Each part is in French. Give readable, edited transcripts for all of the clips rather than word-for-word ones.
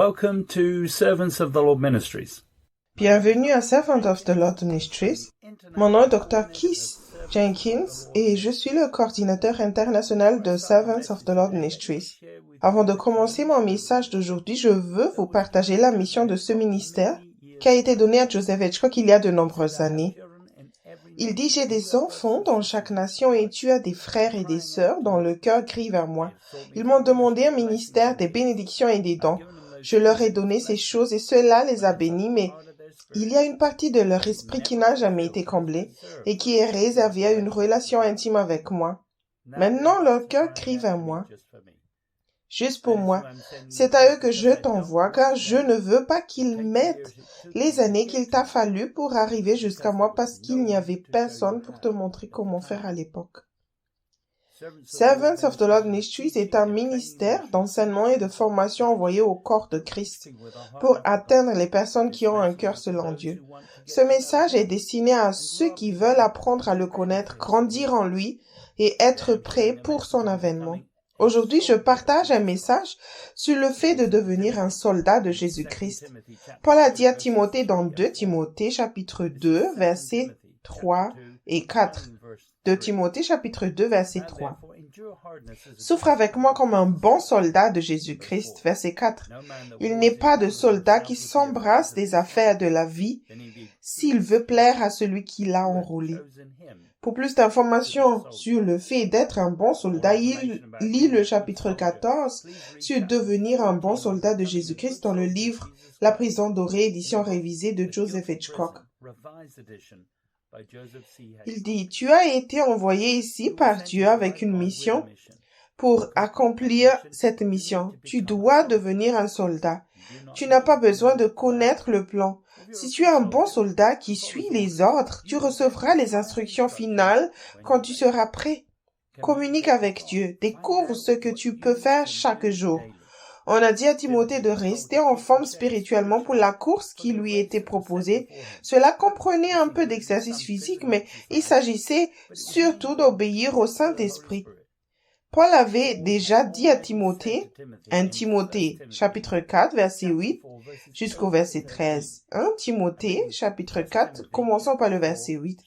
Welcome to Servants of the Lord Ministries. Bienvenue à Servants of the Lord Ministries. Mon nom est Dr. Keith Jenkins et je suis le coordinateur international de Servants of the Lord Ministries. Avant de commencer mon message d'aujourd'hui, je veux vous partager la mission de ce ministère qui a été donnée à Joseph Hitchcock il y a de nombreuses années. Il dit « J'ai des enfants dans chaque nation et tu as des frères et des sœurs dont le cœur crie vers moi. Ils m'ont demandé un ministère, des bénédictions et des dons. Je leur ai donné ces choses et cela les a bénis, mais il y a une partie de leur esprit qui n'a jamais été comblée et qui est réservée à une relation intime avec moi. Maintenant, leur cœur crie vers moi. Juste pour moi. C'est à eux que je t'envoie, car je ne veux pas qu'ils mettent les années qu'il t'a fallu pour arriver jusqu'à moi parce qu'il n'y avait personne pour te montrer comment faire à l'époque. Servants of the Lord Ministries est un ministère d'enseignement et de formation envoyé au corps de Christ pour atteindre les personnes qui ont un cœur selon Dieu. Ce message est destiné à ceux qui veulent apprendre à le connaître, grandir en lui et être prêts pour son avènement. Aujourd'hui, je partage un message sur le fait de devenir un soldat de Jésus-Christ. Paul a dit à Timothée dans 2 Timothée chapitre 2, versets 3 et 4. 2 Timothée chapitre 2, verset 3. Souffre avec moi comme un bon soldat de Jésus-Christ, verset 4. Il n'est pas de soldat qui s'embrasse des affaires de la vie s'il veut plaire à celui qui l'a enrôlé. Pour plus d'informations sur le fait d'être un bon soldat, il lit le chapitre 14 sur devenir un bon soldat de Jésus-Christ dans le livre La prison dorée, édition révisée de Joseph Hitchcock. Il dit, tu as été envoyé ici par Dieu avec une mission. Pour accomplir cette mission, tu dois devenir un soldat. Tu n'as pas besoin de connaître le plan. Si tu es un bon soldat qui suit les ordres, tu recevras les instructions finales quand tu seras prêt. Communique avec Dieu, découvre ce que tu peux faire chaque jour. On a dit à Timothée de rester en forme spirituellement pour la course qui lui était proposée. Cela comprenait un peu d'exercice physique, mais il s'agissait surtout d'obéir au Saint-Esprit. Paul avait déjà dit à Timothée, 1 Timothée chapitre 4 verset 8 jusqu'au verset 13. 1 Timothée chapitre 4, commençons par le verset 8.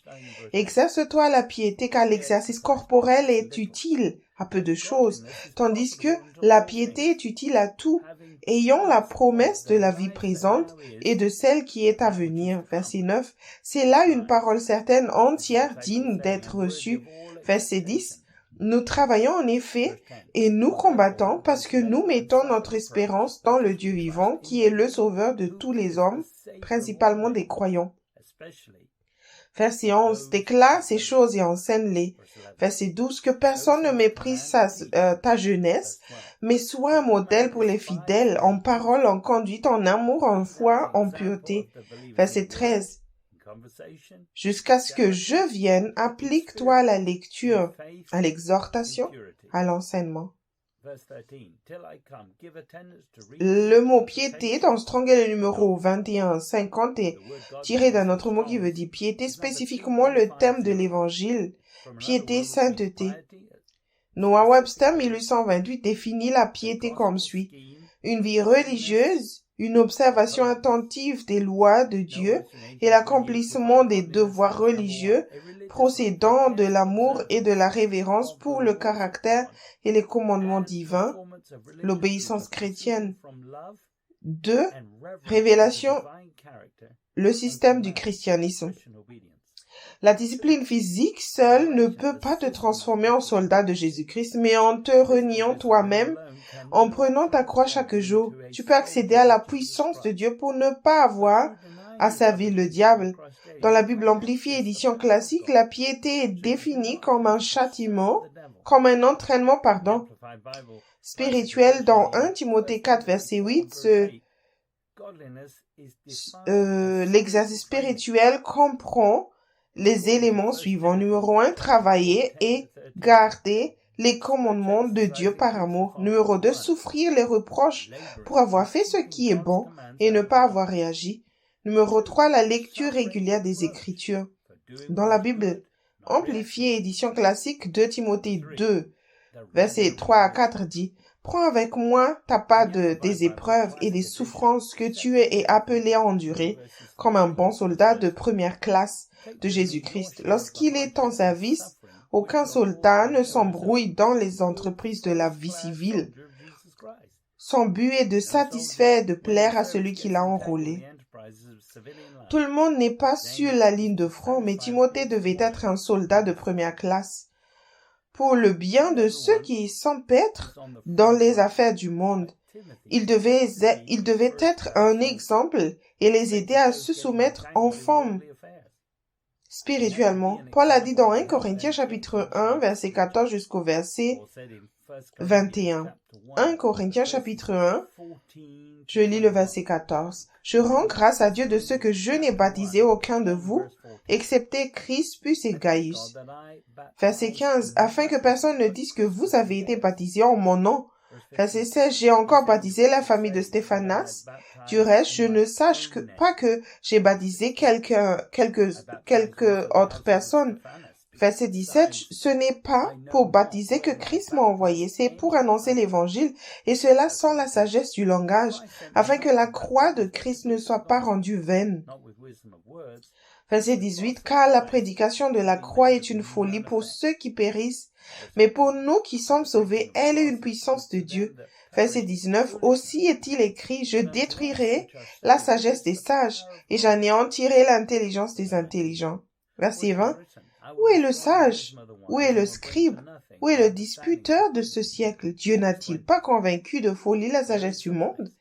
Exerce-toi à la piété car l'exercice corporel est utile à peu de choses, tandis que la piété est utile à tout, ayant la promesse de la vie présente et de celle qui est à venir. Verset 9. C'est là une parole certaine, entière, digne d'être reçue. Verset 10. Nous travaillons en effet et nous combattons parce que nous mettons notre espérance dans le Dieu vivant qui est le sauveur de tous les hommes, principalement des croyants. Verset 11. Déclare ces choses et enseigne-les. Verset 12. Que personne ne méprise ta jeunesse, mais sois un modèle pour les fidèles, en parole, en conduite, en amour, en foi, en pureté. Verset 13. Jusqu'à ce que je vienne, applique-toi à la lecture, à l'exhortation, à l'enseignement. Le mot piété dans Strong est le numéro 2150 est tiré d'un autre mot qui veut dire piété, spécifiquement le thème de l'évangile, piété, sainteté. Noah Webster 1828 définit la piété comme suit: une vie religieuse, une observation attentive des lois de Dieu et l'accomplissement des devoirs religieux procédant de l'amour et de la révérence pour le caractère et les commandements divins, l'obéissance chrétienne. 2. Révélation, le système du christianisme. La discipline physique seule ne peut pas te transformer en soldat de Jésus-Christ, mais en te reniant toi-même, en prenant ta croix chaque jour, tu peux accéder à la puissance de Dieu pour ne pas avoir à servir le diable. Dans la Bible amplifiée édition classique, la piété est définie comme un châtiment, comme un entraînement, spirituel. Dans 1 Timothée 4 verset 8, l'exercice spirituel comprend les éléments suivants. Numéro 1, travailler et garder les commandements de Dieu par amour. Numéro 2, souffrir les reproches pour avoir fait ce qui est bon et ne pas avoir réagi. Numéro 3, la lecture régulière des Écritures. Dans la Bible amplifiée édition classique, 2 Timothée 2, versets 3 à 4 dit: Prends avec moi ta part des épreuves et des souffrances que tu es appelé à endurer comme un bon soldat de première classe de Jésus-Christ. Lorsqu'il est en service, aucun soldat ne s'embrouille dans les entreprises de la vie civile. Son but est de satisfaire et de plaire à celui qui l'a enrôlé. Tout le monde n'est pas sur la ligne de front, mais Timothée devait être un soldat de première classe. Pour le bien de ceux qui s'empêtrent dans les affaires du monde, il devait être un exemple et les aider à se soumettre en forme spirituellement. Paul a dit dans 1 Corinthiens chapitre 1, verset 14 jusqu'au verset 21. 1 Corinthiens chapitre 1, je lis le verset 14. « Je rends grâce à Dieu de ce que je n'ai baptisé aucun de vous, excepté Crispus et Gaius. » Verset 15. « Afin que personne ne dise que vous avez été baptisés en mon nom. » Verset 16. « J'ai encore baptisé la famille de Stéphanas. Du reste, je ne sache pas que j'ai baptisé quelques autres personnes. » Verset 17, « Ce n'est pas pour baptiser que Christ m'a envoyé, c'est pour annoncer l'évangile, et cela sans la sagesse du langage, afin que la croix de Christ ne soit pas rendue vaine. » Verset 18, « Car la prédication de la croix est une folie pour ceux qui périssent, mais pour nous qui sommes sauvés, elle est une puissance de Dieu. » Verset 19, « Aussi est-il écrit, je détruirai la sagesse des sages, et j'anéantirai l'intelligence des intelligents. » Verset 20, « Où est le sage? Où est le scribe? Où est le disputeur de ce siècle? Dieu n'a-t-il pas convaincu de folie la sagesse du monde? »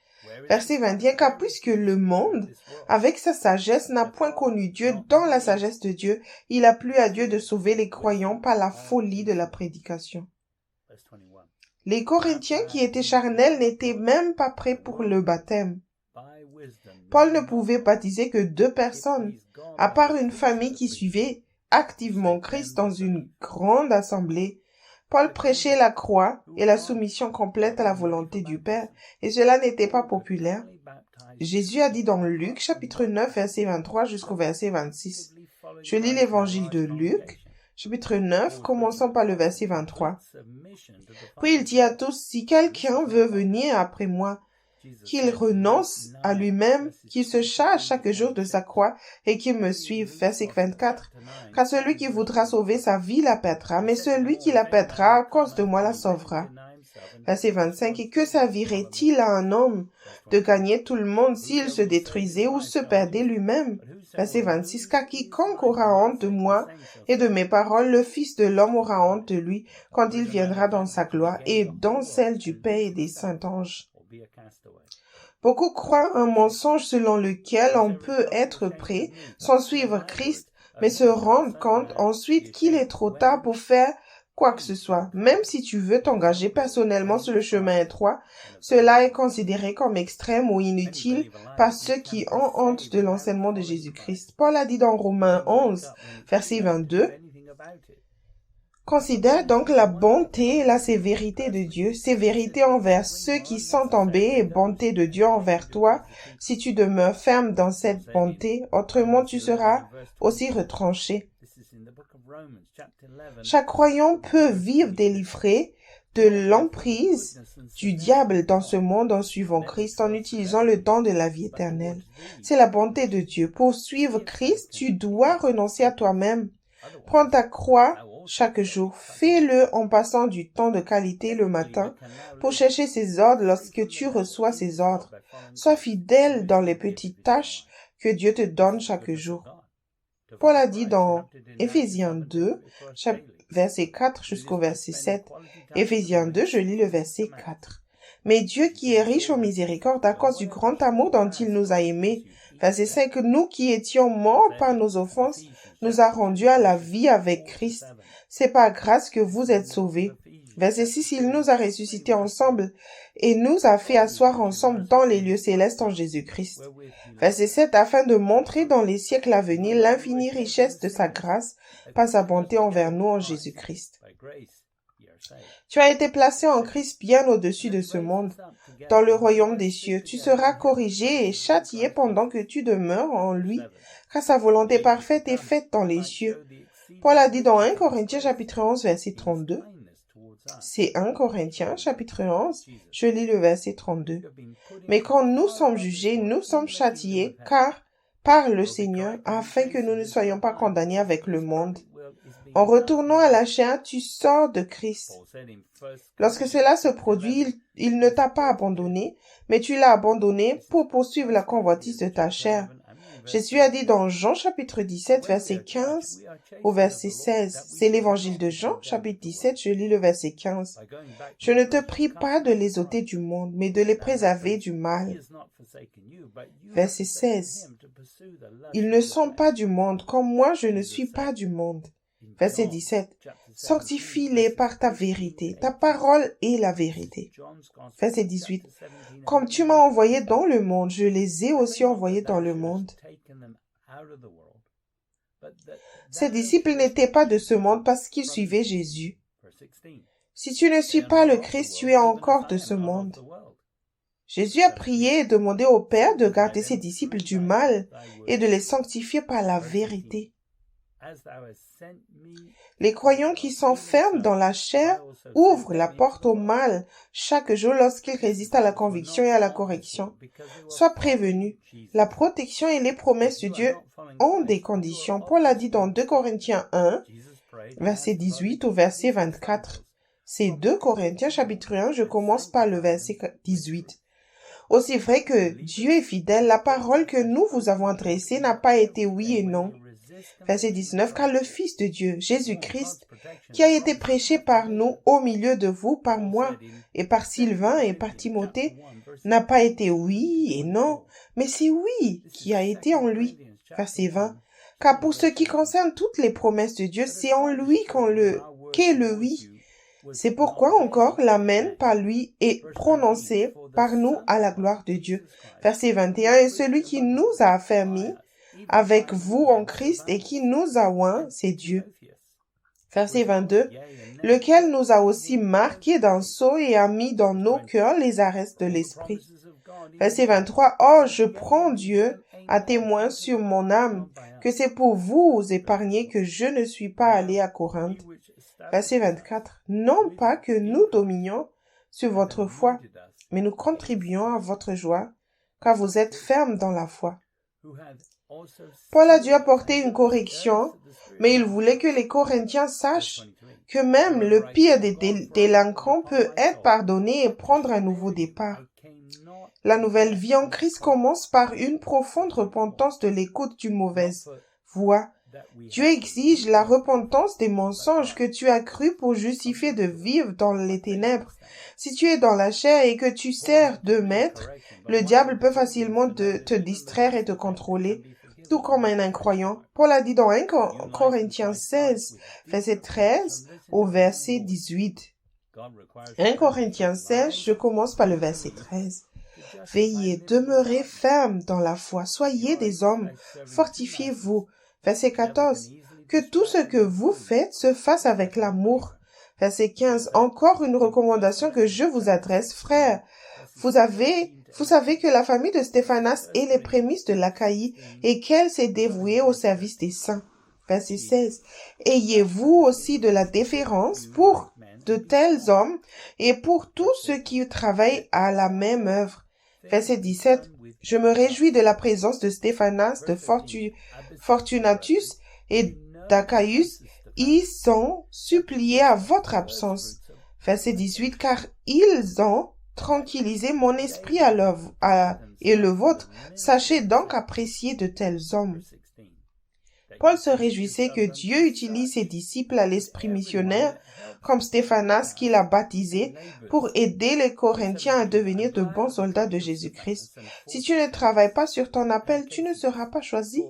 Verset 21, « Car puisque le monde, avec sa sagesse, n'a point connu Dieu dans la sagesse de Dieu, il a plu à Dieu de sauver les croyants par la folie de la prédication. » Les Corinthiens qui étaient charnels n'étaient même pas prêts pour le baptême. Paul ne pouvait baptiser que 2 personnes, à part une famille qui suivait activement Christ dans une grande assemblée. Paul prêchait la croix et la soumission complète à la volonté du Père, et cela n'était pas populaire. Jésus a dit dans Luc, chapitre 9, verset 23 jusqu'au verset 26. Je lis l'évangile de Luc, chapitre 9, commençons par le verset 23. Puis il dit à tous, « Si quelqu'un veut venir après moi, qu'il renonce à lui-même, qu'il se charge chaque jour de sa croix et qu'il me suive. » Verset 24. « Car celui qui voudra sauver sa vie la perdra, mais celui qui la perdra à cause de moi la sauvera. » Verset 25. « Et que servirait-il à un homme de gagner tout le monde s'il se détruisait ou se perdait lui-même? » Verset 26. « Car quiconque aura honte de moi et de mes paroles, le Fils de l'homme aura honte de lui quand il viendra dans sa gloire et dans celle du Père et des saints anges. » Beaucoup croient un mensonge selon lequel on peut être prêt sans suivre Christ, mais se rendent compte ensuite qu'il est trop tard pour faire quoi que ce soit. Même si tu veux t'engager personnellement sur le chemin étroit, cela est considéré comme extrême ou inutile par ceux qui ont honte de l'enseignement de Jésus-Christ. Paul a dit dans Romains 11, verset 22, « Considère donc la bonté et la sévérité de Dieu, sévérité envers ceux qui sont tombés et bonté de Dieu envers toi, si tu demeures ferme dans cette bonté, autrement tu seras aussi retranché. » Chaque croyant peut vivre délivré de l'emprise du diable dans ce monde en suivant Christ, en utilisant le don de la vie éternelle. C'est la bonté de Dieu. Pour suivre Christ, tu dois renoncer à toi-même. Prends ta croix chaque jour. Fais-le en passant du temps de qualité le matin pour chercher ses ordres lorsque tu reçois ses ordres. Sois fidèle dans les petites tâches que Dieu te donne chaque jour. Paul a dit dans Éphésiens 2, verset 4 jusqu'au verset 7. Éphésiens 2, je lis le verset 4. « Mais Dieu qui est riche en miséricorde à cause du grand amour dont il nous a aimés. » Verset 5. « Nous qui étions morts par nos offenses, nous a rendus à la vie avec Christ. C'est par grâce que vous êtes sauvés. » Verset 6. « Il nous a ressuscités ensemble et nous a fait asseoir ensemble dans les lieux célestes en Jésus-Christ. » Verset 7. « Afin de montrer dans les siècles à venir l'infinie richesse de sa grâce par sa bonté envers nous en Jésus-Christ. » Tu as été placé en Christ bien au-dessus de ce monde. Dans le royaume des cieux, tu seras corrigé et châtié pendant que tu demeures en lui, car sa volonté parfaite est faite dans les cieux. Paul a dit dans 1 Corinthiens chapitre 11 verset 32. C'est 1 Corinthiens, chapitre 11, je lis le verset 32. Mais quand nous sommes jugés, nous sommes châtiés, car par le Seigneur, afin que nous ne soyons pas condamnés avec le monde. En retournant à la chair, tu sors de Christ. Lorsque cela se produit, il ne t'a pas abandonné, mais tu l'as abandonné pour poursuivre la convoitise de ta chair. Jésus a dit dans Jean chapitre 17, verset 15 au verset 16. C'est l'évangile de Jean chapitre 17, je lis le verset 15. Je ne te prie pas de les ôter du monde, mais de les préserver du mal. Verset 16. Ils ne sont pas du monde, comme moi je ne suis pas du monde. Verset 17. Sanctifie-les par ta vérité. Ta parole est la vérité. Verset 18. Comme tu m'as envoyé dans le monde, je les ai aussi envoyés dans le monde. Ces disciples n'étaient pas de ce monde parce qu'ils suivaient Jésus. Si tu ne suis pas le Christ, tu es encore de ce monde. Jésus a prié et demandé au Père de garder ses disciples du mal et de les sanctifier par la vérité. Les croyants qui s'enferment dans la chair ouvrent la porte au mal chaque jour lorsqu'ils résistent à la conviction et à la correction. Sois prévenu, la protection et les promesses de Dieu ont des conditions. Paul a dit dans 2 Corinthiens 1, verset 18 au verset 24. C'est 2 Corinthiens chapitre 1, je commence par le verset 18. Aussi vrai que Dieu est fidèle, la parole que nous vous avons adressée n'a pas été oui et non. Verset 19, car le Fils de Dieu, Jésus-Christ, qui a été prêché par nous au milieu de vous, par moi et par Sylvain et par Timothée, n'a pas été oui et non, mais c'est oui qui a été en lui. Verset 20, car pour ce qui concerne toutes les promesses de Dieu, c'est en lui qu'est le oui. C'est pourquoi encore l'amen par lui est prononcé par nous à la gloire de Dieu. Verset 21, et celui qui nous a affermis avec vous en Christ et qui nous a oints, c'est Dieu. Verset 22, lequel nous a aussi marqués d'un sceau et a mis dans nos cœurs les arrêts de l'esprit. Verset 23, oh, je prends Dieu à témoin sur mon âme, que c'est pour vous épargner que je ne suis pas allé à Corinthe. Verset 24, non pas que nous dominions sur votre foi, mais nous contribuons à votre joie, car vous êtes fermes dans la foi. Paul a dû apporter une correction, mais il voulait que les Corinthiens sachent que même le pire des délinquants peut être pardonné et prendre un nouveau départ. La nouvelle vie en Christ commence par une profonde repentance de l'écoute du mauvaise voix. Dieu exige la repentance des mensonges que tu as cru pour justifier de vivre dans les ténèbres. Si tu es dans la chair et que tu sers de maître, le diable peut facilement te distraire et te contrôler, tout comme un incroyant. Paul a dit dans 1 Corinthiens 16, verset 13 au verset 18. 1 Corinthiens 16, je commence par le verset 13. Veillez, demeurez fermes dans la foi, soyez des hommes, fortifiez-vous. Verset 14. Que tout ce que vous faites se fasse avec l'amour. Verset 15. Encore une recommandation que je vous adresse, frères. Vous savez que la famille de Stéphanas est les prémices de l'Achaïe et qu'elle s'est dévouée au service des saints. Verset 16. Ayez-vous aussi de la déférence pour de tels hommes et pour tous ceux qui travaillent à la même œuvre. Verset 17. Je me réjouis de la présence de Stéphanas, de Fortunatus et d'Achaïus. Ils sont suppliés à votre absence. Verset 18. Car ils ont tranquillisé mon esprit et le vôtre. Sachez donc apprécier de tels hommes. Paul se réjouissait que Dieu utilise ses disciples à l'esprit missionnaire, comme Stéphanas qu'il a baptisé, pour aider les Corinthiens à devenir de bons soldats de Jésus-Christ. Si tu ne travailles pas sur ton appel, tu ne seras pas choisi.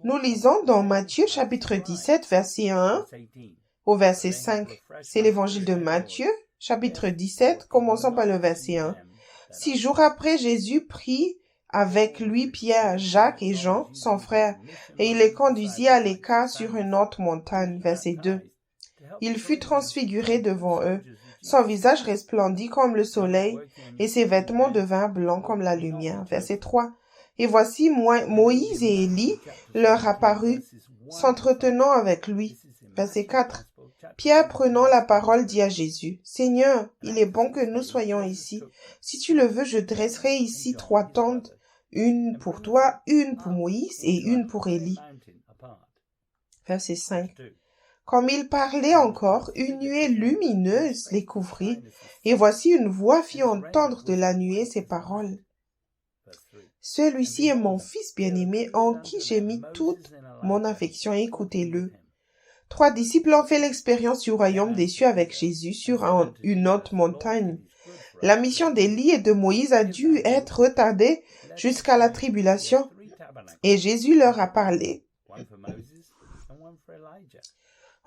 Nous lisons dans Matthieu chapitre 17, verset 1 au verset 5. C'est l'évangile de Matthieu, chapitre 17, commençons par le verset 1. 6 jours après, Jésus prit avec lui Pierre, Jacques et Jean, son frère, et il les conduisit à l'écart sur une haute montagne. Verset 2. Il fut transfiguré devant eux. Son visage resplendit comme le soleil, et ses vêtements devinrent blancs comme la lumière. Verset 3. Et voici Moïse et Élie leur apparut, s'entretenant avec lui. Verset 4. Pierre, prenant la parole, dit à Jésus, « Seigneur, il est bon que nous soyons ici. Si tu le veux, je dresserai ici 3 tentes, une pour toi, une pour Moïse et une pour Élie. » Verset 5. Comme il parlait encore, une nuée lumineuse les couvrit, et voici une voix fit entendre de la nuée ces paroles. « Celui-ci est mon fils bien-aimé, en qui j'ai mis toute mon affection, écoutez-le. » 3 disciples ont fait l'expérience du royaume des cieux avec Jésus sur une haute montagne. La mission d'Élie et de Moïse a dû être retardée jusqu'à la tribulation, et Jésus leur a parlé.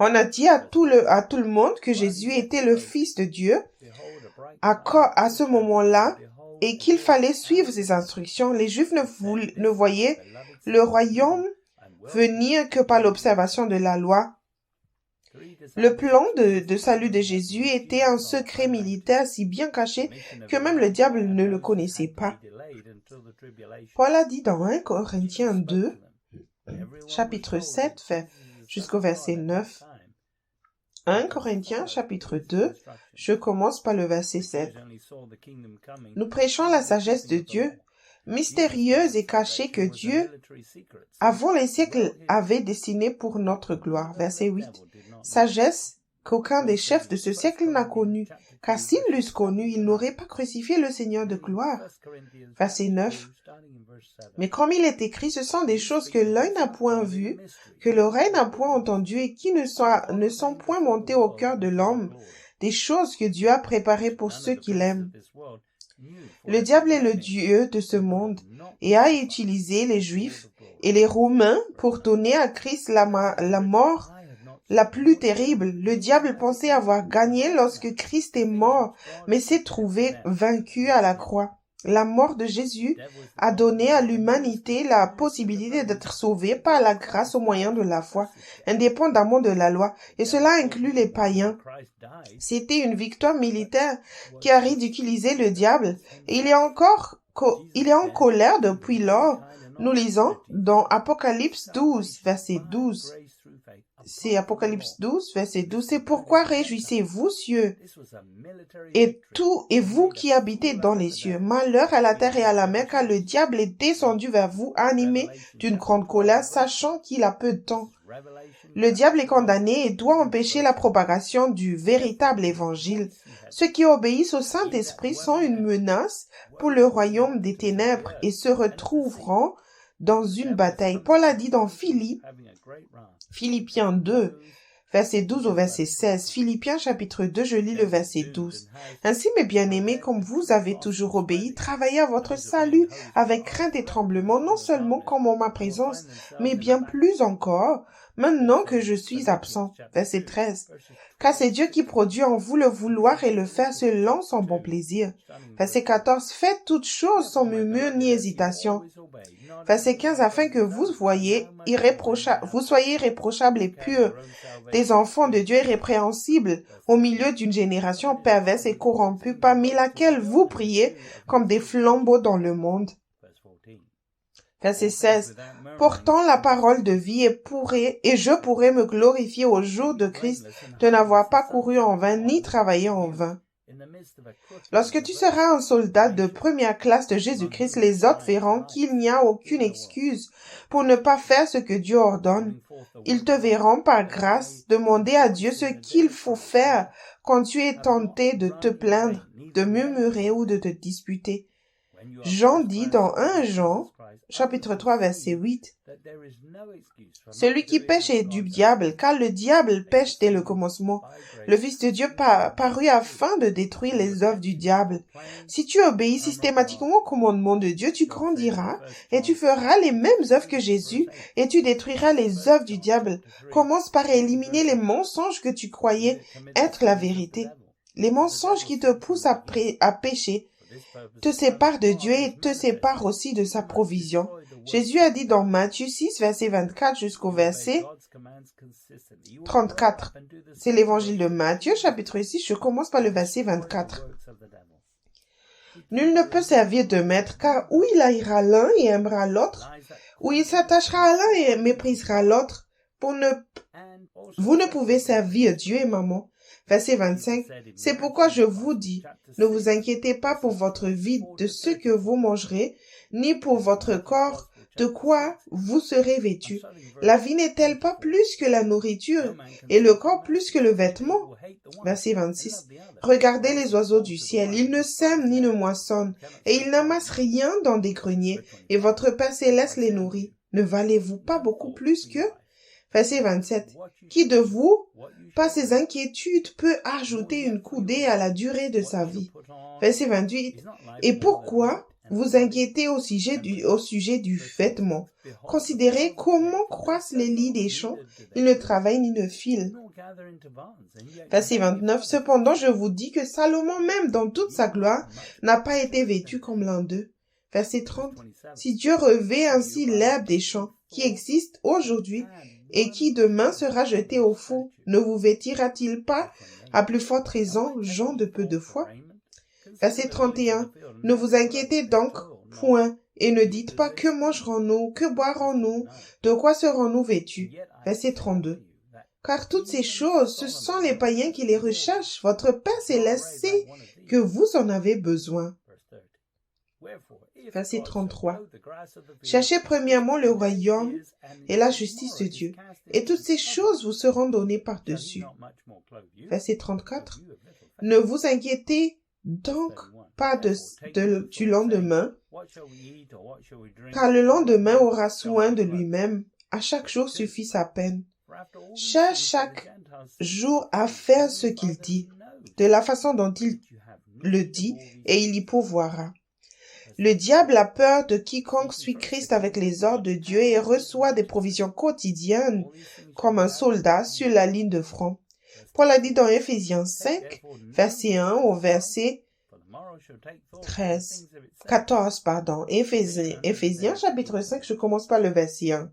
On a dit à tout le monde que Jésus était le Fils de Dieu à ce moment-là et qu'il fallait suivre ses instructions. Les Juifs ne voyaient le royaume venir que par l'observation de la loi. Le plan de salut de Jésus était un secret militaire si bien caché que même le diable ne le connaissait pas. Paul a dit dans 1 Corinthiens 2, chapitre 7, jusqu'au verset 9. 1 Corinthiens, chapitre 2, je commence par le verset 7. Nous prêchons la sagesse de Dieu, mystérieuse et cachée que Dieu, avant les siècles, avait destinée pour notre gloire. Verset 8. Sagesse qu'aucun des chefs de ce siècle n'a connue, car s'ils l'eussent connue, ils n'auraient pas crucifié le Seigneur de gloire. Verset 9. Mais comme il est écrit, ce sont des choses que l'œil n'a point vues, que l'oreille n'a point entendues et qui ne sont point montées au cœur de l'homme, des choses que Dieu a préparées pour ceux qui l'aiment. Le diable est le dieu de ce monde et a utilisé les Juifs et les Romains pour donner à Christ la mort la plus terrible. Le diable pensait avoir gagné lorsque Christ est mort, mais s'est trouvé vaincu à la croix. La mort de Jésus a donné à l'humanité la possibilité d'être sauvée par la grâce au moyen de la foi, indépendamment de la loi, et cela inclut les païens. C'était une victoire militaire qui a ridiculisé le diable, et il est en colère depuis lors. Nous lisons dans Apocalypse 12, verset 12. C'est Apocalypse 12, verset 12. C'est pourquoi réjouissez-vous, cieux, et vous qui habitez dans les cieux. Malheur à la terre et à la mer, car le diable est descendu vers vous, animé d'une grande colère, sachant qu'il a peu de temps. Le diable est condamné et doit empêcher la propagation du véritable évangile. Ceux qui obéissent au Saint-Esprit sont une menace pour le royaume des ténèbres et se retrouveront dans une bataille. Paul a dit dans Philippiens 2, verset 12 au verset 16. Philippiens chapitre 2, je lis le verset 12. Ainsi, mes bien-aimés, comme vous avez toujours obéi, travaillez à votre salut avec crainte et tremblement, non seulement comme en ma présence, mais bien plus encore, maintenant que je suis absent. Verset 13. Car c'est Dieu qui produit en vous le vouloir et le faire selon son bon plaisir. Verset 14. Faites toutes choses sans murmure ni hésitation. Verset 15. Afin que vous soyez irréprochables et purs, des enfants de Dieu irrépréhensibles, au milieu d'une génération perverse et corrompue, parmi laquelle vous priez comme des flambeaux dans le monde. Verset 16. Pourtant la parole de vie et je pourrais me glorifier au jour de Christ de n'avoir pas couru en vain ni travaillé en vain. Lorsque tu seras un soldat de première classe de Jésus-Christ, les autres verront qu'il n'y a aucune excuse pour ne pas faire ce que Dieu ordonne. Ils te verront par grâce demander à Dieu ce qu'il faut faire quand tu es tenté de te plaindre, de murmurer ou de te disputer. Jean dit dans 1 Jean, chapitre 3, verset 8, « Celui qui pêche est du diable, car le diable pêche dès le commencement. Le Fils de Dieu parut afin de détruire les œuvres du diable. Si tu obéis systématiquement au commandement de Dieu, tu grandiras et tu feras les mêmes œuvres que Jésus et tu détruiras les œuvres du diable. Commence par éliminer les mensonges que tu croyais être la vérité. Les mensonges qui te poussent à pécher te séparent de Dieu et te séparent aussi de sa provision. Jésus a dit dans Matthieu 6, verset 24 jusqu'au verset 34. C'est l'évangile de Matthieu, chapitre 6, je commence par le verset 24. Nul ne peut servir de maître, car ou il haïra l'un et aimera l'autre, ou il s'attachera à l'un et méprisera l'autre. Vous ne pouvez servir Dieu et maman. Verset 25. C'est pourquoi je vous dis, ne vous inquiétez pas pour votre vie de ce que vous mangerez, ni pour votre corps de quoi vous serez vêtus. La vie n'est-elle pas plus que la nourriture, et le corps plus que le vêtement? Verset 26. Regardez les oiseaux du ciel, ils ne sèment ni ne moissonnent, et ils n'amassent rien dans des greniers, et votre Père céleste les nourrit. Ne valez-vous pas beaucoup plus qu'eux? Verset 27. Qui de vous, par ses inquiétudes, peut ajouter une coudée à la durée de sa vie? Verset 28. Et pourquoi vous inquiétez au sujet du vêtement? Considérez comment croissent les lits des champs, ils ne travaillent ni ne filent. Verset 29. Cependant, je vous dis que Salomon, même dans toute sa gloire, n'a pas été vêtu comme l'un d'eux. Verset 30. Si Dieu revêt ainsi l'herbe des champs, qui existe aujourd'hui, et qui demain sera jeté au feu, ne vous vêtira-t-il pas, à plus forte raison, gens de peu de foi? Verset 31. Ne vous inquiétez donc point, et ne dites pas que mangerons-nous, que boirons-nous, de quoi serons-nous vêtus? Verset 32. Car toutes ces choses, ce sont les païens qui les recherchent. Votre Père céleste sait que vous en avez besoin. Verset 33. Cherchez premièrement le royaume et la justice de Dieu, et toutes ces choses vous seront données par-dessus. Verset 34. Ne vous inquiétez donc pas du lendemain, car le lendemain aura soin de lui-même. À chaque jour suffit sa peine. Cherche chaque jour à faire ce qu'il dit, de la façon dont il le dit, et il y pourvoira. Le diable a peur de quiconque suit Christ avec les ordres de Dieu et reçoit des provisions quotidiennes comme un soldat sur la ligne de front. Paul a dit dans Éphésiens 5, verset 1 au verset 14, Éphésiens chapitre 5, je commence par le verset 1.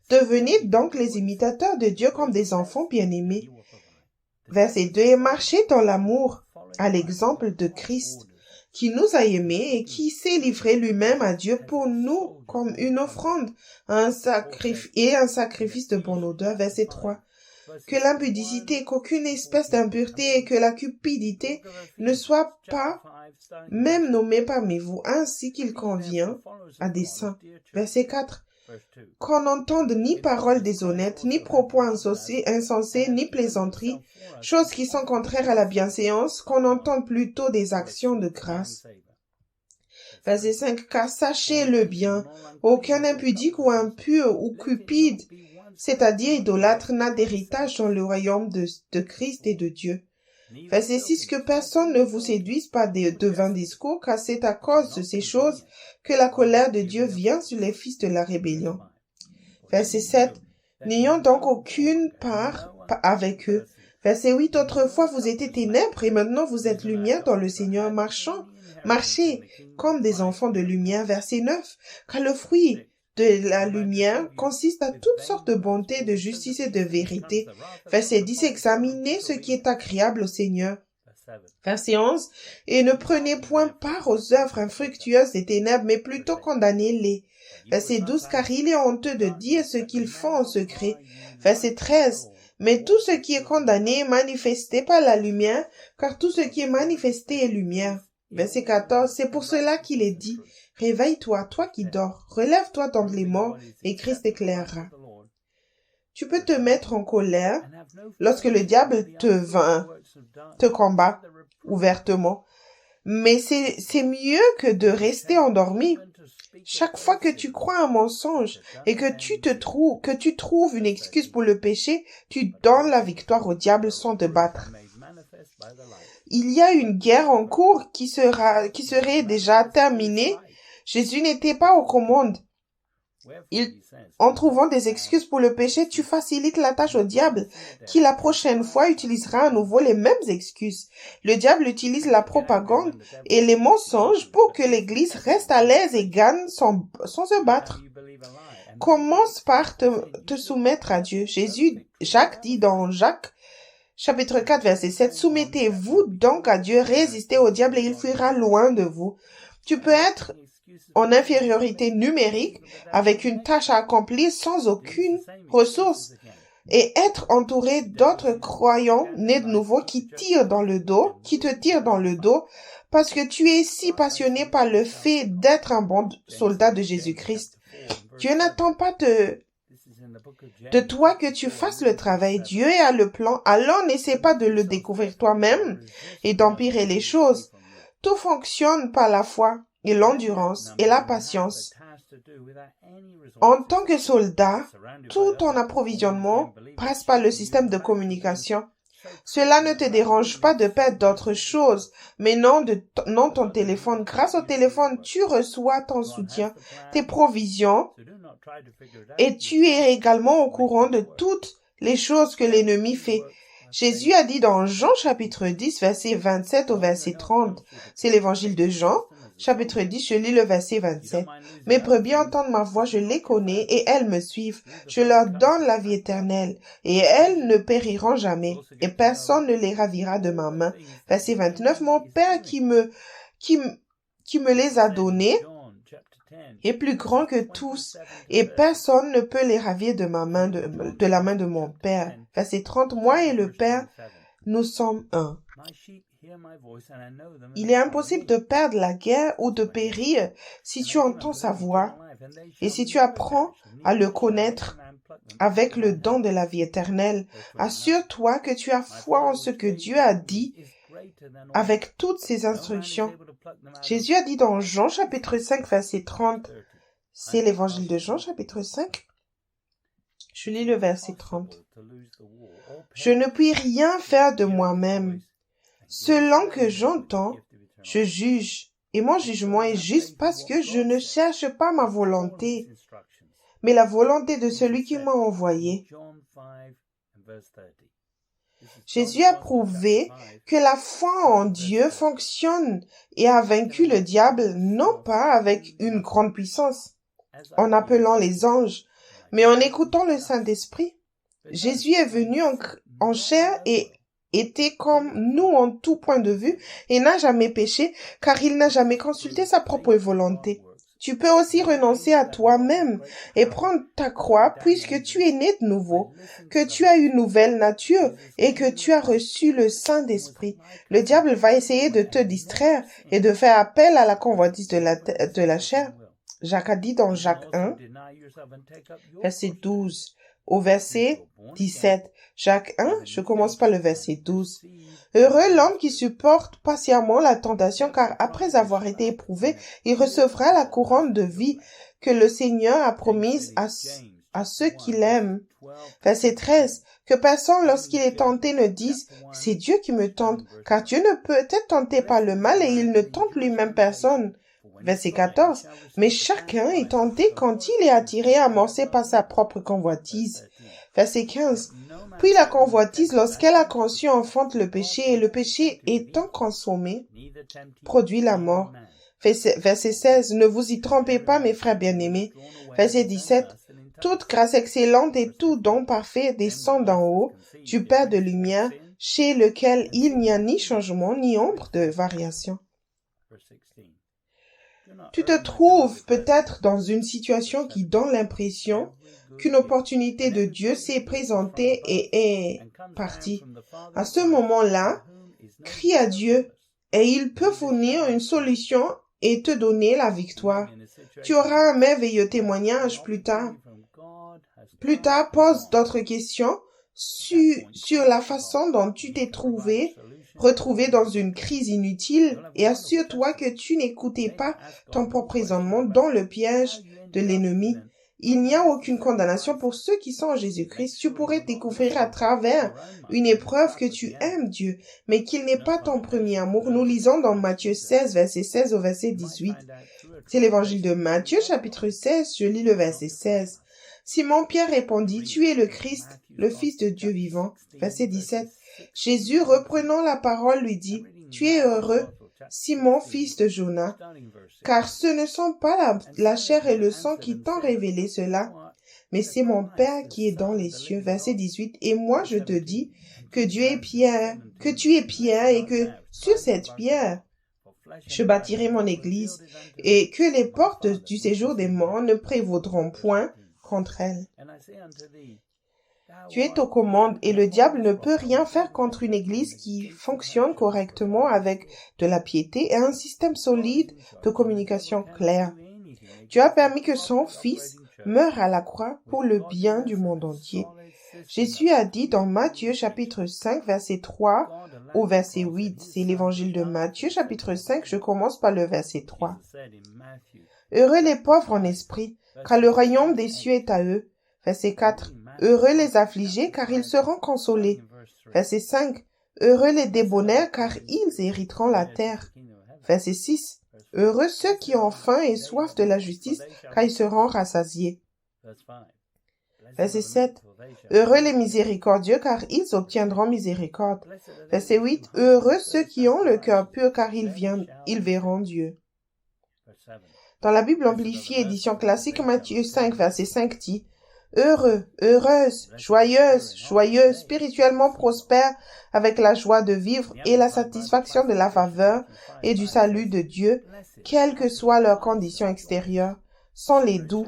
Devenez donc les imitateurs de Dieu comme des enfants bien-aimés. Verset 2, et marchez dans l'amour à l'exemple de Christ, qui nous a aimés et qui s'est livré lui-même à Dieu pour nous comme une offrande, un sacrifice de bonne odeur. Verset 3. Que l'impudicité, qu'aucune espèce d'impureté et que la cupidité ne soient pas même nommées parmi vous, ainsi qu'il convient à des saints. Verset 4. Qu'on n'entende ni paroles déshonnêtes, ni propos insensés, ni plaisanteries, choses qui sont contraires à la bienséance, qu'on entende plutôt des actions de grâce. Verset 5. Car sachez-le bien, aucun impudique ou impur ou cupide, c'est-à-dire idolâtre, n'a d'héritage dans le royaume de Christ et de Dieu. Verset 6. Que personne ne vous séduise par de vains discours, car c'est à cause de ces choses que la colère de Dieu vient sur les fils de la rébellion. Verset 7. N'ayons donc aucune part avec eux. Verset 8. Autrefois vous étiez ténèbres et maintenant vous êtes lumière dans le Seigneur. Marchez comme des enfants de lumière. Verset 9. Car le fruit de la lumière consiste à toutes sortes de bonté, de justice et de vérité. Verset 10. Examinez ce qui est agréable au Seigneur. Verset 11. Et ne prenez point part aux œuvres infructueuses des ténèbres, mais plutôt condamnez-les. Verset 12. Car il est honteux de dire ce qu'ils font en secret. Verset 13. Mais tout ce qui est condamné est manifesté par la lumière, car tout ce qui est manifesté est lumière. Verset 14. C'est pour cela qu'il est dit, réveille-toi, toi qui dors, relève-toi d'entre les morts, et Christ éclairera. Tu peux te mettre en colère lorsque le diable te combat ouvertement, mais c'est mieux que de rester endormi. Chaque fois que tu crois un mensonge et que tu trouves une excuse pour le péché, tu donnes la victoire au diable sans te battre. Il y a une guerre en cours qui serait déjà terminée. Jésus n'était pas aux commandes. En trouvant des excuses pour le péché, tu facilites la tâche au diable, qui la prochaine fois utilisera à nouveau les mêmes excuses. Le diable utilise la propagande et les mensonges pour que l'Église reste à l'aise et gagne sans se battre. Commence par te soumettre à Dieu. Jacques dit dans Jacques, chapitre 4, verset 7, « Soumettez-vous donc à Dieu, résistez au diable et il fuira loin de vous. » Tu peux être en infériorité numérique avec une tâche à accomplir sans aucune ressource. et être entouré d'autres croyants nés de nouveau qui te tirent dans le dos, parce que tu es si passionné par le fait d'être un bon soldat de Jésus-Christ. Dieu n'attend pas de toi que tu fasses le travail. Dieu a le plan, alors n'essaie pas de le découvrir toi-même et d'empirer les choses. Tout fonctionne par la foi et l'endurance et la patience. En tant que soldat, tout ton approvisionnement passe par le système de communication. Cela ne te dérange pas de perdre d'autres choses, mais non ton téléphone. Grâce au téléphone, tu reçois ton soutien, tes provisions, et tu es également au courant de toutes les choses que l'ennemi fait. Jésus a dit dans Jean chapitre 10, verset 27 au verset 30. C'est l'évangile de Jean, chapitre 10, je lis le verset 27. « Mes brebis entendent ma voix, je les connais, et elles me suivent. Je leur donne la vie éternelle, et elles ne périront jamais, et personne ne les ravira de ma main. » Verset 29. « Mon Père qui me les a donnés est plus grand que tous, et personne ne peut les ravir de ma main, de la main de mon Père. » Verset 30. « Moi et le Père, nous sommes un. » Il est impossible de perdre la guerre ou de périr si tu entends sa voix et si tu apprends à le connaître avec le don de la vie éternelle. Assure-toi que tu as foi en ce que Dieu a dit avec toutes ses instructions. Jésus a dit dans Jean chapitre 5 verset 30, c'est l'évangile de Jean chapitre 5. Je lis le verset 30. « Je ne puis rien faire de moi-même. Selon que j'entends, je juge, et mon jugement est juste parce que je ne cherche pas ma volonté, mais la volonté de celui qui m'a envoyé. » Jésus a prouvé que la foi en Dieu fonctionne et a vaincu le diable non pas avec une grande puissance, en appelant les anges, mais en écoutant le Saint-Esprit. Jésus est venu en chair et était comme nous en tout point de vue et n'a jamais péché car il n'a jamais consulté sa propre volonté. Tu peux aussi renoncer à toi-même et prendre ta croix puisque tu es né de nouveau, que tu as une nouvelle nature et que tu as reçu le Saint-Esprit. Le diable va essayer de te distraire et de faire appel à la convoitise de la chair. Jacques a dit dans Jacques 1, verset 12 au verset 17. Jacques 1, je commence par le verset 12. Heureux l'homme qui supporte patiemment la tentation, car après avoir été éprouvé, il recevra la couronne de vie que le Seigneur a promise à ceux qui l'aiment. Verset 13. Que personne, lorsqu'il est tenté, ne dise « C'est Dieu qui me tente », car Dieu ne peut être tenté par le mal et il ne tente lui-même personne. Verset 14. Mais chacun est tenté quand il est attiré, amorcé par sa propre convoitise. Verset 15. Puis la convoitise, lorsqu'elle a conçu, enfante le péché, et le péché étant consommé, produit la mort. Verset 16. Ne vous y trompez pas, mes frères bien-aimés. Verset 17. Toute grâce excellente et tout don parfait descend d'en haut, du Père de lumière, chez lequel il n'y a ni changement, ni ombre de variation. Tu te trouves peut-être dans une situation qui donne l'impression qu'une opportunité de Dieu s'est présentée et est partie. À ce moment-là, crie à Dieu et il peut fournir une solution et te donner la victoire. Tu auras un merveilleux témoignage plus tard. Plus tard, pose d'autres questions sur la façon dont tu t'es retrouvé dans une crise inutile et assure-toi que tu n'écoutais pas ton propre raisonnement dans le piège de l'ennemi. Il n'y a aucune condamnation pour ceux qui sont en Jésus-Christ. Tu pourrais découvrir à travers une épreuve que tu aimes Dieu, mais qu'il n'est pas ton premier amour. Nous lisons dans Matthieu 16, verset 16 au verset 18. C'est l'évangile de Matthieu, chapitre 16, je lis le verset 16. Simon-Pierre répondit, « Tu es le Christ, le Fils de Dieu vivant. » Verset 17. Jésus, reprenant la parole, lui dit, « Tu es heureux, Simon, fils de Jonas, car ce ne sont pas la chair et le sang qui t'ont révélé cela, mais c'est mon Père qui est dans les cieux. » Verset 18. « Et moi je te dis que tu es pierre et que sur cette pierre, je bâtirai mon église et que les portes du séjour des morts ne prévaudront point contre elle. » Tu es aux commandes et le diable ne peut rien faire contre une église qui fonctionne correctement avec de la piété et un système solide de communication claire. Tu as permis que son fils meure à la croix pour le bien du monde entier. Jésus a dit dans Matthieu chapitre 5 verset 3 au verset 8, c'est l'évangile de Matthieu chapitre 5, je commence par le verset 3. Heureux les pauvres en esprit, car le royaume des cieux est à eux. Verset 4. Heureux les affligés, car ils seront consolés. Verset 5. Heureux les débonnaires, car ils hériteront la terre. Verset 6. Heureux ceux qui ont faim et soif de la justice, car ils seront rassasiés. Verset 7. Heureux les miséricordieux, car ils obtiendront miséricorde. Verset 8. Heureux ceux qui ont le cœur pur, car ils verront Dieu. Dans la Bible amplifiée édition classique, Matthieu 5, verset 5 dit « Heureux, heureuse, joyeuse, joyeux, spirituellement prospère, avec la joie de vivre et la satisfaction de la faveur et du salut de Dieu, quelles que soient leurs conditions extérieures, sont les doux,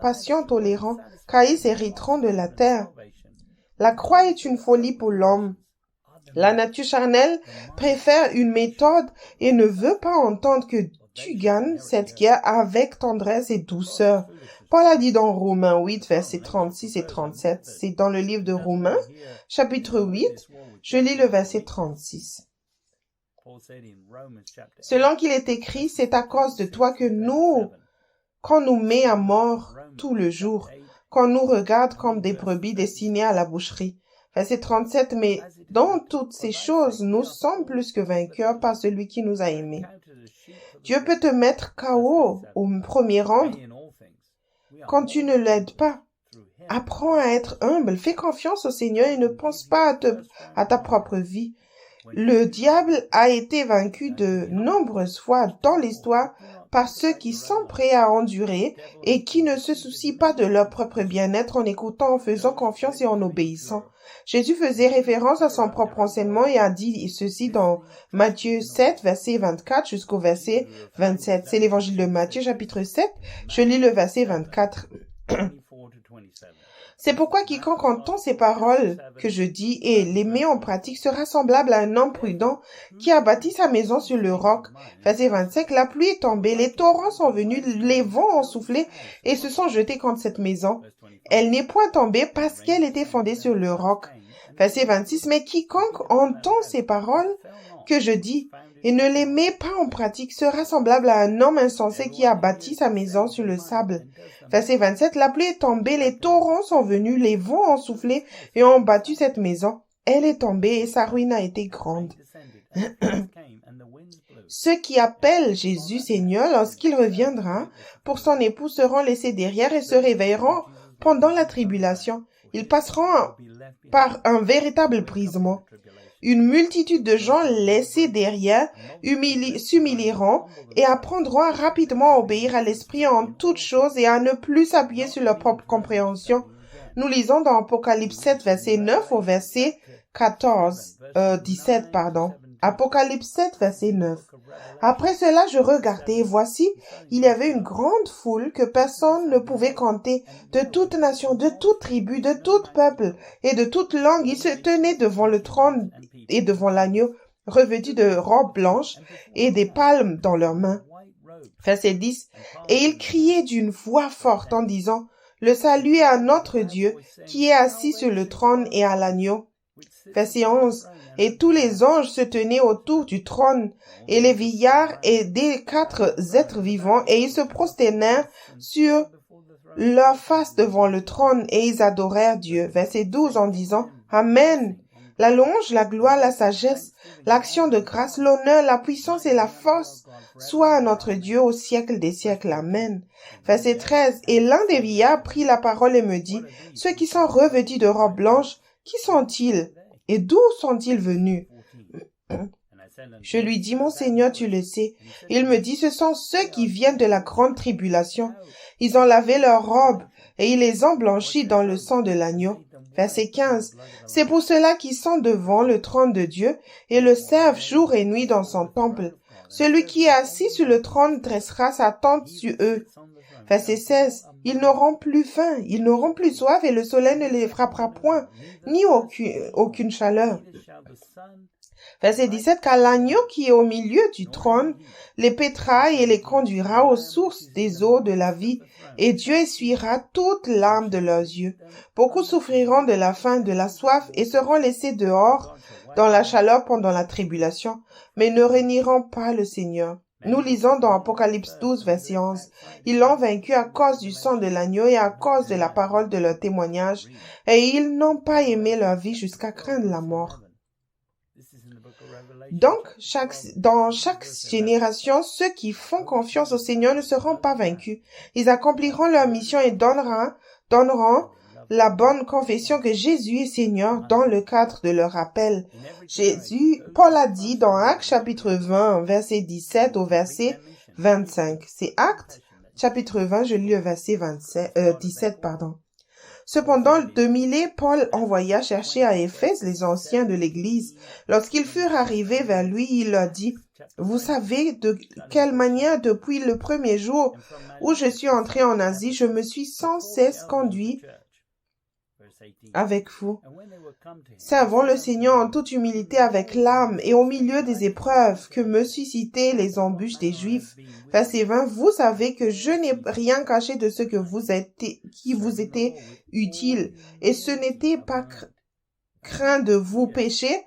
patients, tolérants, car ils hériteront de la terre. » La croix est une folie pour l'homme. La nature charnelle préfère une méthode et ne veut pas entendre que tu gagnes cette guerre avec tendresse et douceur. Paul a dit dans Romains 8, versets 36 et 37. C'est dans le livre de Romains, chapitre 8, je lis le verset 36. Selon qu'il est écrit, c'est à cause de toi que qu'on nous met à mort tout le jour, qu'on nous regarde comme des brebis destinées à la boucherie. Verset 37, mais dans toutes ces choses, nous sommes plus que vainqueurs par celui qui nous a aimés. Dieu peut te mettre KO au premier rang quand tu ne l'aides pas. Apprends à être humble, fais confiance au Seigneur et ne pense pas à ta propre vie. Le diable a été vaincu de nombreuses fois dans l'histoire par ceux qui sont prêts à endurer et qui ne se soucient pas de leur propre bien-être en écoutant, en faisant confiance et en obéissant. Jésus faisait référence à son propre enseignement et a dit ceci dans Matthieu 7, verset 24 jusqu'au verset 27. C'est l'évangile de Matthieu, chapitre 7. Je lis le verset 24. C'est pourquoi quiconque entend ces paroles que je dis et les met en pratique sera semblable à un homme prudent qui a bâti sa maison sur le roc. Verset 25, la pluie est tombée, les torrents sont venus, les vents ont soufflé et se sont jetés contre cette maison. Elle n'est point tombée parce qu'elle était fondée sur le roc. Verset 26, mais quiconque entend ces paroles que je dis et ne les met pas en pratique sera semblable à un homme insensé qui a bâti sa maison sur le sable. Verset 27, la pluie est tombée, les torrents sont venus, les vents ont soufflé et ont battu cette maison. Elle est tombée et sa ruine a été grande. Ceux qui appellent Jésus Seigneur lorsqu'il reviendra pour son époux seront laissés derrière et se réveilleront pendant la tribulation. Ils passeront par un véritable brisement. Une multitude de gens laissés derrière s'humilieront et apprendront rapidement à obéir à l'Esprit en toutes choses et à ne plus s'appuyer sur leur propre compréhension. Nous lisons dans Apocalypse 7, verset 9 au verset 17. Apocalypse 7, verset 9. Après cela, je regardai et voici, il y avait une grande foule que personne ne pouvait compter, de toute nation, de toute tribu, de tout peuple et de toute langue. Ils se tenaient devant le trône et devant l'agneau, revêtus de robes blanches et des palmes dans leurs mains. Verset 10. Et ils criaient d'une voix forte en disant, le salut est à notre Dieu qui est assis sur le trône et à l'agneau. Verset 11. Et tous les anges se tenaient autour du trône, et les vieillards et des 4 êtres vivants, et ils se prosternèrent sur leur face devant le trône, et ils adorèrent Dieu. Verset 12 en disant, Amen. La louange, la gloire, la sagesse, l'action de grâce, l'honneur, la puissance et la force soient à notre Dieu au siècle des siècles. Amen. Verset 13. Et l'un des vieillards prit la parole et me dit, ceux qui sont revêtus de robes blanches, qui sont-ils? Et d'où sont-ils venus? Je lui dis, mon Seigneur, tu le sais. Il me dit, ce sont ceux qui viennent de la grande tribulation. Ils ont lavé leurs robes et ils les ont blanchis dans le sang de l'agneau. Verset 15. C'est pour ceux-là qui sont devant le trône de Dieu et le servent jour et nuit dans son temple. Celui qui est assis sur le trône dressera sa tente sur eux. Verset 16. Ils n'auront plus faim, ils n'auront plus soif et le soleil ne les frappera point, ni aucune chaleur. Verset 17. Car l'agneau qui est au milieu du trône les paîtra et les conduira aux sources des eaux de la vie, et Dieu essuiera toute larme de leurs yeux. Beaucoup souffriront de la faim, de la soif, et seront laissés dehors dans la chaleur pendant la tribulation, mais ne renieront pas le Seigneur. Nous lisons dans Apocalypse 12, verset 11. Ils l'ont vaincu à cause du sang de l'agneau et à cause de la parole de leur témoignage, et ils n'ont pas aimé leur vie jusqu'à craindre la mort. Donc, dans chaque génération, ceux qui font confiance au Seigneur ne seront pas vaincus. Ils accompliront leur mission et donneront la bonne confession que Jésus est Seigneur dans le cadre de leur appel. Paul a dit dans Actes chapitre 20, verset 17 au verset 25. C'est Actes chapitre 20, je lis le verset 17, pardon. Cependant, de Milet, Paul envoya chercher à Éphèse les anciens de l'Église. Lorsqu'ils furent arrivés vers lui, il leur dit, « Vous savez de quelle manière, depuis le premier jour où je suis entré en Asie, je me suis sans cesse conduit avec vous. Servons le Seigneur en toute humilité avec l'âme et au milieu des épreuves que me suscitaient les embûches des Juifs. » Verset 20, vous savez que je n'ai rien caché de ce qui vous était utile, et ce n'était pas craint de vous pécher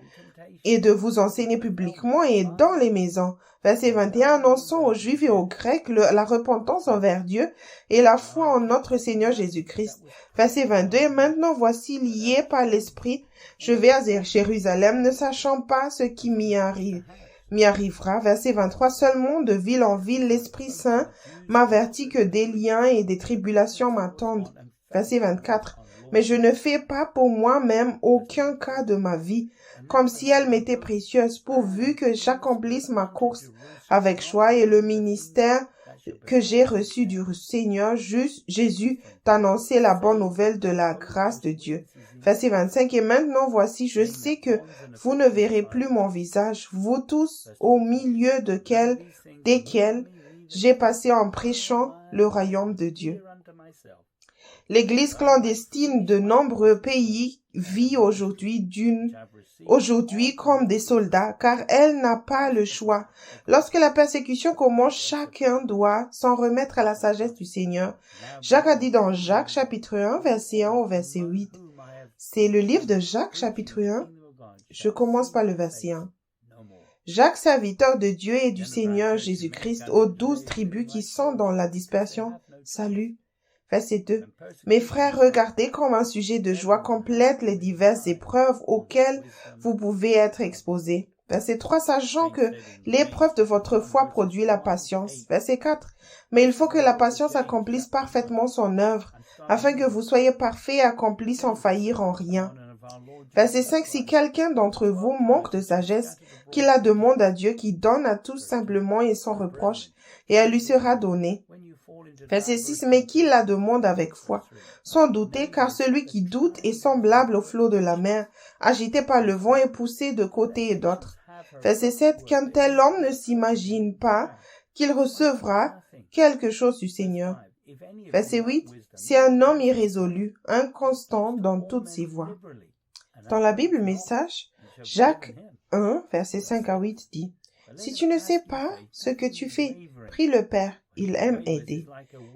et de vous enseigner publiquement et dans les maisons. Verset 21, annonçons aux Juifs et aux Grecs la repentance envers Dieu et la foi en notre Seigneur Jésus-Christ. Verset 22, et maintenant voici lié par l'Esprit, je vais à Jérusalem, ne sachant pas ce qui m'y arrivera. Verset 23, seulement de ville en ville, l'Esprit Saint m'avertit que des liens et des tribulations m'attendent. Verset 24, mais je ne fais pas pour moi-même aucun cas de ma vie, comme si elle m'était précieuse, pourvu que j'accomplisse ma course avec joie et le ministère que j'ai reçu du Seigneur Jésus d'annoncer la bonne nouvelle de la grâce de Dieu. Verset 25, et maintenant voici, je sais que vous ne verrez plus mon visage, vous tous au milieu desquels j'ai passé en prêchant le royaume de Dieu. L'Église clandestine de nombreux pays vit aujourd'hui comme des soldats, car elle n'a pas le choix. Lorsque la persécution commence, chacun doit s'en remettre à la sagesse du Seigneur. Jacques a dit dans Jacques chapitre 1, verset 1 au verset 8. C'est le livre de Jacques chapitre 1. Je commence par le verset 1. Jacques, serviteur de Dieu et du Seigneur Jésus-Christ, aux 12 tribus qui sont dans la dispersion, salut. Verset 2. Mes frères, regardez comme un sujet de joie complète les diverses épreuves auxquelles vous pouvez être exposés. Verset 3. Sachant que l'épreuve de votre foi produit la patience. Verset 4. Mais il faut que la patience accomplisse parfaitement son œuvre, afin que vous soyez parfaits et accomplis sans faillir en rien. Verset 5. Si quelqu'un d'entre vous manque de sagesse, qu'il la demande à Dieu qui donne à tous simplement et sans reproche, et elle lui sera donnée. Verset 6, mais qu'il la demande avec foi, sans douter, car celui qui doute est semblable au flot de la mer, agité par le vent et poussé de côté et d'autre. Verset 7, qu'un tel homme ne s'imagine pas qu'il recevra quelque chose du Seigneur. Verset 8, c'est un homme irrésolu, inconstant dans toutes ses voies. Dans la Bible Message, Jacques 1, verset 5 à 8 dit, si tu ne sais pas ce que tu fais, prie le Père, il aime aider.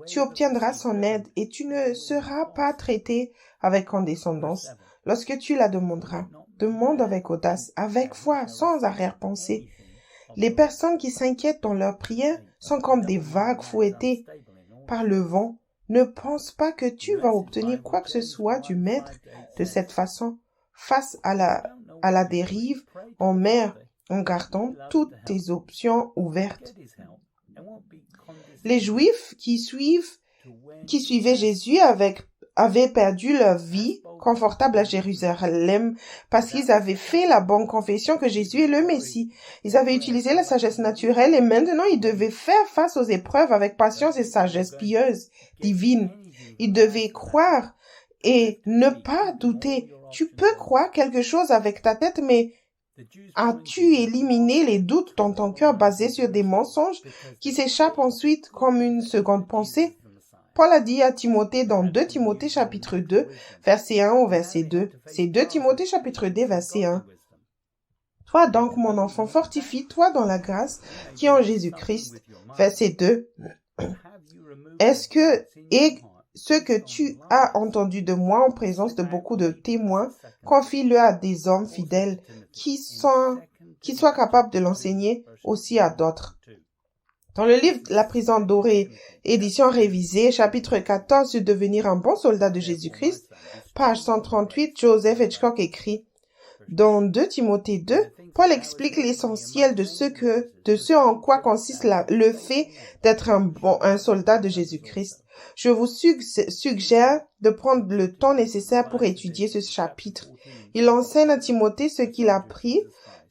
Tu obtiendras son aide et tu ne seras pas traité avec condescendance lorsque tu la demanderas. Demande avec audace, avec foi, sans arrière-pensée. Les personnes qui s'inquiètent dans leurs prières sont comme des vagues fouettées par le vent. Ne pense pas que tu vas obtenir quoi que ce soit du Maître de cette façon, face à la dérive en mer, en gardant toutes tes options ouvertes. Les Juifs qui suivaient Jésus avaient perdu leur vie confortable à Jérusalem parce qu'ils avaient fait la bonne confession que Jésus est le Messie. Ils avaient utilisé la sagesse naturelle et maintenant ils devaient faire face aux épreuves avec patience et sagesse pieuse, divine. Ils devaient croire et ne pas douter. Tu peux croire quelque chose avec ta tête, mais As-tu éliminé les doutes dans ton cœur basés sur des mensonges qui s'échappent ensuite comme une seconde pensée? Paul a dit à Timothée dans 2 Timothée chapitre 2, verset 1 au verset 2. C'est 2 Timothée chapitre 2, verset 1. Toi donc, mon enfant, fortifie-toi dans la grâce qui est en Jésus-Christ. Verset 2. Est-ce que, et ce que tu as entendu de moi en présence de beaucoup de témoins, confie-le à des hommes fidèles qui soient capables de l'enseigner aussi à d'autres. Dans le livre La prison dorée, édition révisée, chapitre 14 sur devenir un bon soldat de Jésus-Christ, page 138, Joseph Hitchcock écrit: dans 2 Timothée 2, Paul explique l'essentiel de ce en quoi consiste le fait d'être un soldat de Jésus-Christ. Je vous suggère de prendre le temps nécessaire pour étudier ce chapitre. Il enseigne à Timothée ce qu'il a appris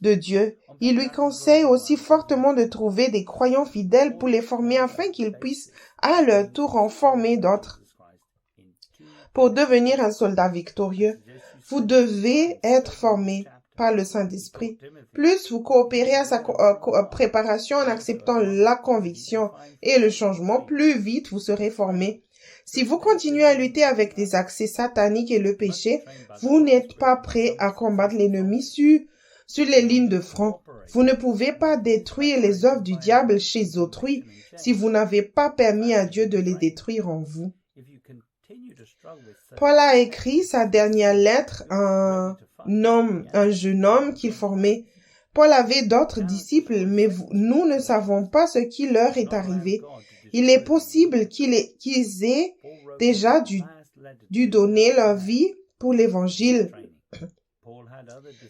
de Dieu. Il lui conseille aussi fortement de trouver des croyants fidèles pour les former afin qu'ils puissent à leur tour en former d'autres. Pour devenir un soldat victorieux, vous devez être formé par le Saint-Esprit. Plus vous coopérez à sa préparation en acceptant la conviction et le changement, plus vite vous serez formé. Si vous continuez à lutter avec des accès sataniques et le péché, vous n'êtes pas prêt à combattre l'ennemi sur les lignes de front. Vous ne pouvez pas détruire les œuvres du diable chez autrui si vous n'avez pas permis à Dieu de les détruire en vous. Paul a écrit sa dernière lettre à un jeune homme qu'il formait. Paul avait d'autres disciples, mais nous ne savons pas ce qui leur est arrivé. Il est possible qu'ils aient déjà dû donner leur vie pour l'Évangile.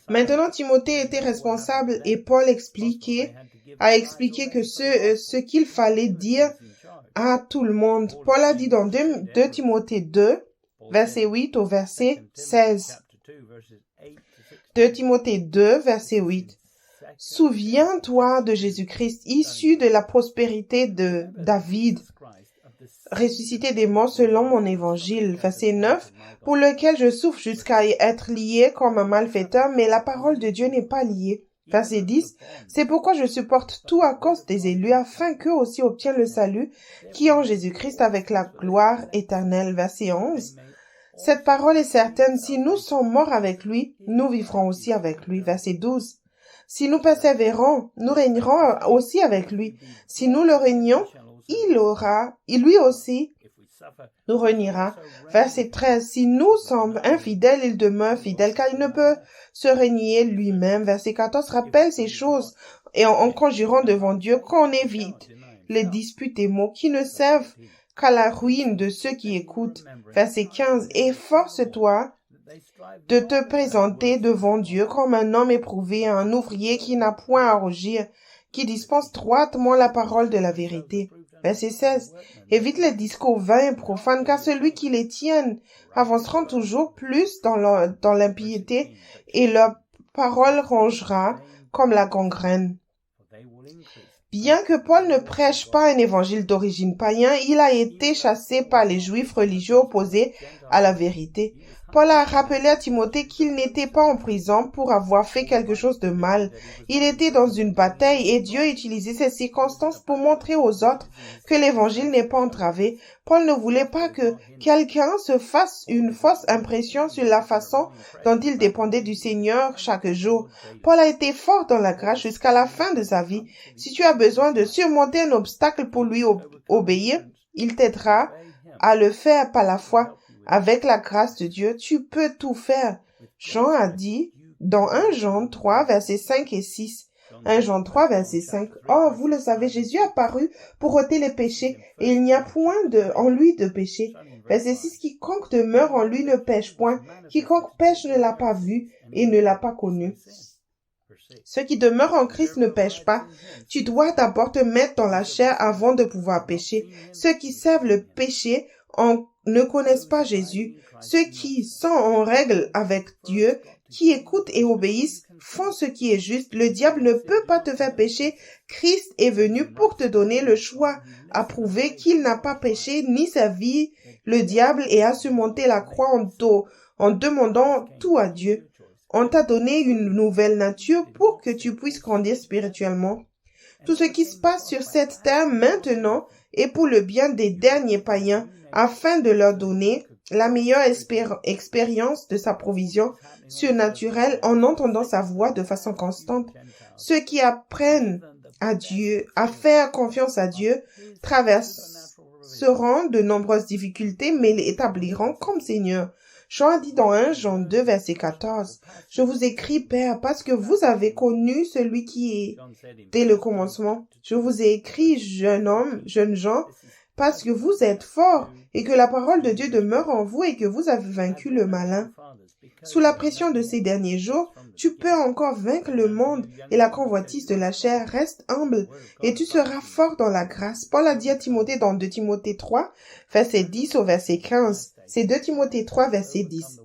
Maintenant, Timothée était responsable et Paul a expliqué que ce qu'il fallait dire à tout le monde. Paul a dit dans 2 Timothée 2, verset 8 au verset 16. 2 Timothée 2, verset 8. Souviens-toi de Jésus-Christ, issu de la prospérité de David, ressuscité des morts selon mon évangile. Verset 9. Pour lequel je souffre jusqu'à être lié comme un malfaiteur, mais la parole de Dieu n'est pas liée. Verset 10. C'est pourquoi je supporte tout à cause des élus, afin qu'eux aussi obtiennent le salut qui est en Jésus-Christ avec la gloire éternelle. Verset 11. Cette parole est certaine, si nous sommes morts avec lui, nous vivrons aussi avec lui. Verset 12. Si nous persévérons, nous régnerons aussi avec lui. Si nous le régnons, lui aussi nous régnera. Verset 13. Si nous sommes infidèles, il demeure fidèle, car il ne peut se régner lui-même. Verset 14. Rappelle ces choses et en conjurant devant Dieu qu'on évite les disputes et mots qui ne servent qu'à la ruine de ceux qui écoutent. Verset 15. Efforce-toi de te présenter devant Dieu comme un homme éprouvé, un ouvrier qui n'a point à rougir, qui dispense droitement la parole de la vérité. Verset 16. Évite les discours vains et profanes, car celui qui les tienne avanceront toujours plus dans l'impiété, et leur parole rongera comme la gangrène. Bien que Paul ne prêche pas un évangile d'origine païen, il a été chassé par les juifs religieux opposés à la vérité. Paul a rappelé à Timothée qu'il n'était pas en prison pour avoir fait quelque chose de mal. Il était dans une bataille et Dieu utilisait ces circonstances pour montrer aux autres que l'évangile n'est pas entravé. Paul ne voulait pas que quelqu'un se fasse une fausse impression sur la façon dont il dépendait du Seigneur chaque jour. Paul a été fort dans la grâce jusqu'à la fin de sa vie. Si tu as besoin de surmonter un obstacle pour lui obéir, il t'aidera à le faire par la foi. Avec la grâce de Dieu, tu peux tout faire. Jean a dit dans 1 Jean 3, versets 5 et 6. 1 Jean 3, verset 5. Oh, vous le savez, Jésus est apparu pour ôter les péchés, et il n'y a point en lui de péché. Verset 6. Quiconque demeure en lui ne pêche point. Quiconque pêche ne l'a pas vu et ne l'a pas connu. Ceux qui demeurent en Christ ne pêchent pas. Tu dois d'abord te mettre dans la chair avant de pouvoir pécher. Ceux qui servent le péché ne connaissent pas Jésus. Ceux qui sont en règle avec Dieu, qui écoutent et obéissent, font ce qui est juste. Le diable ne peut pas te faire pécher. Christ est venu pour te donner le choix, à prouver qu'il n'a pas péché ni servi le diable et à surmonter la croix en demandant tout à Dieu. On t'a donné une nouvelle nature pour que tu puisses grandir spirituellement. Tout ce qui se passe sur cette terre maintenant est pour le bien des derniers païens, afin de leur donner la meilleure expérience de sa provision surnaturelle en entendant sa voix de façon constante. Ceux qui apprennent à Dieu, à faire confiance à Dieu, traverseront de nombreuses difficultés, mais les établiront comme Seigneur. Jean a dit dans 1 Jean 2, verset 14, « Je vous écris, Père, parce que vous avez connu celui qui est dès le commencement. Je vous ai écrit, jeune Jean, parce que vous êtes fort et que la parole de Dieu demeure en vous et que vous avez vaincu le malin. Sous la pression de ces derniers jours, tu peux encore vaincre le monde et la convoitise de la chair. Reste humble et tu seras fort dans la grâce. » Paul a dit à Timothée dans 2 Timothée 3, verset 10 au verset 15. C'est 2 Timothée 3, verset 10.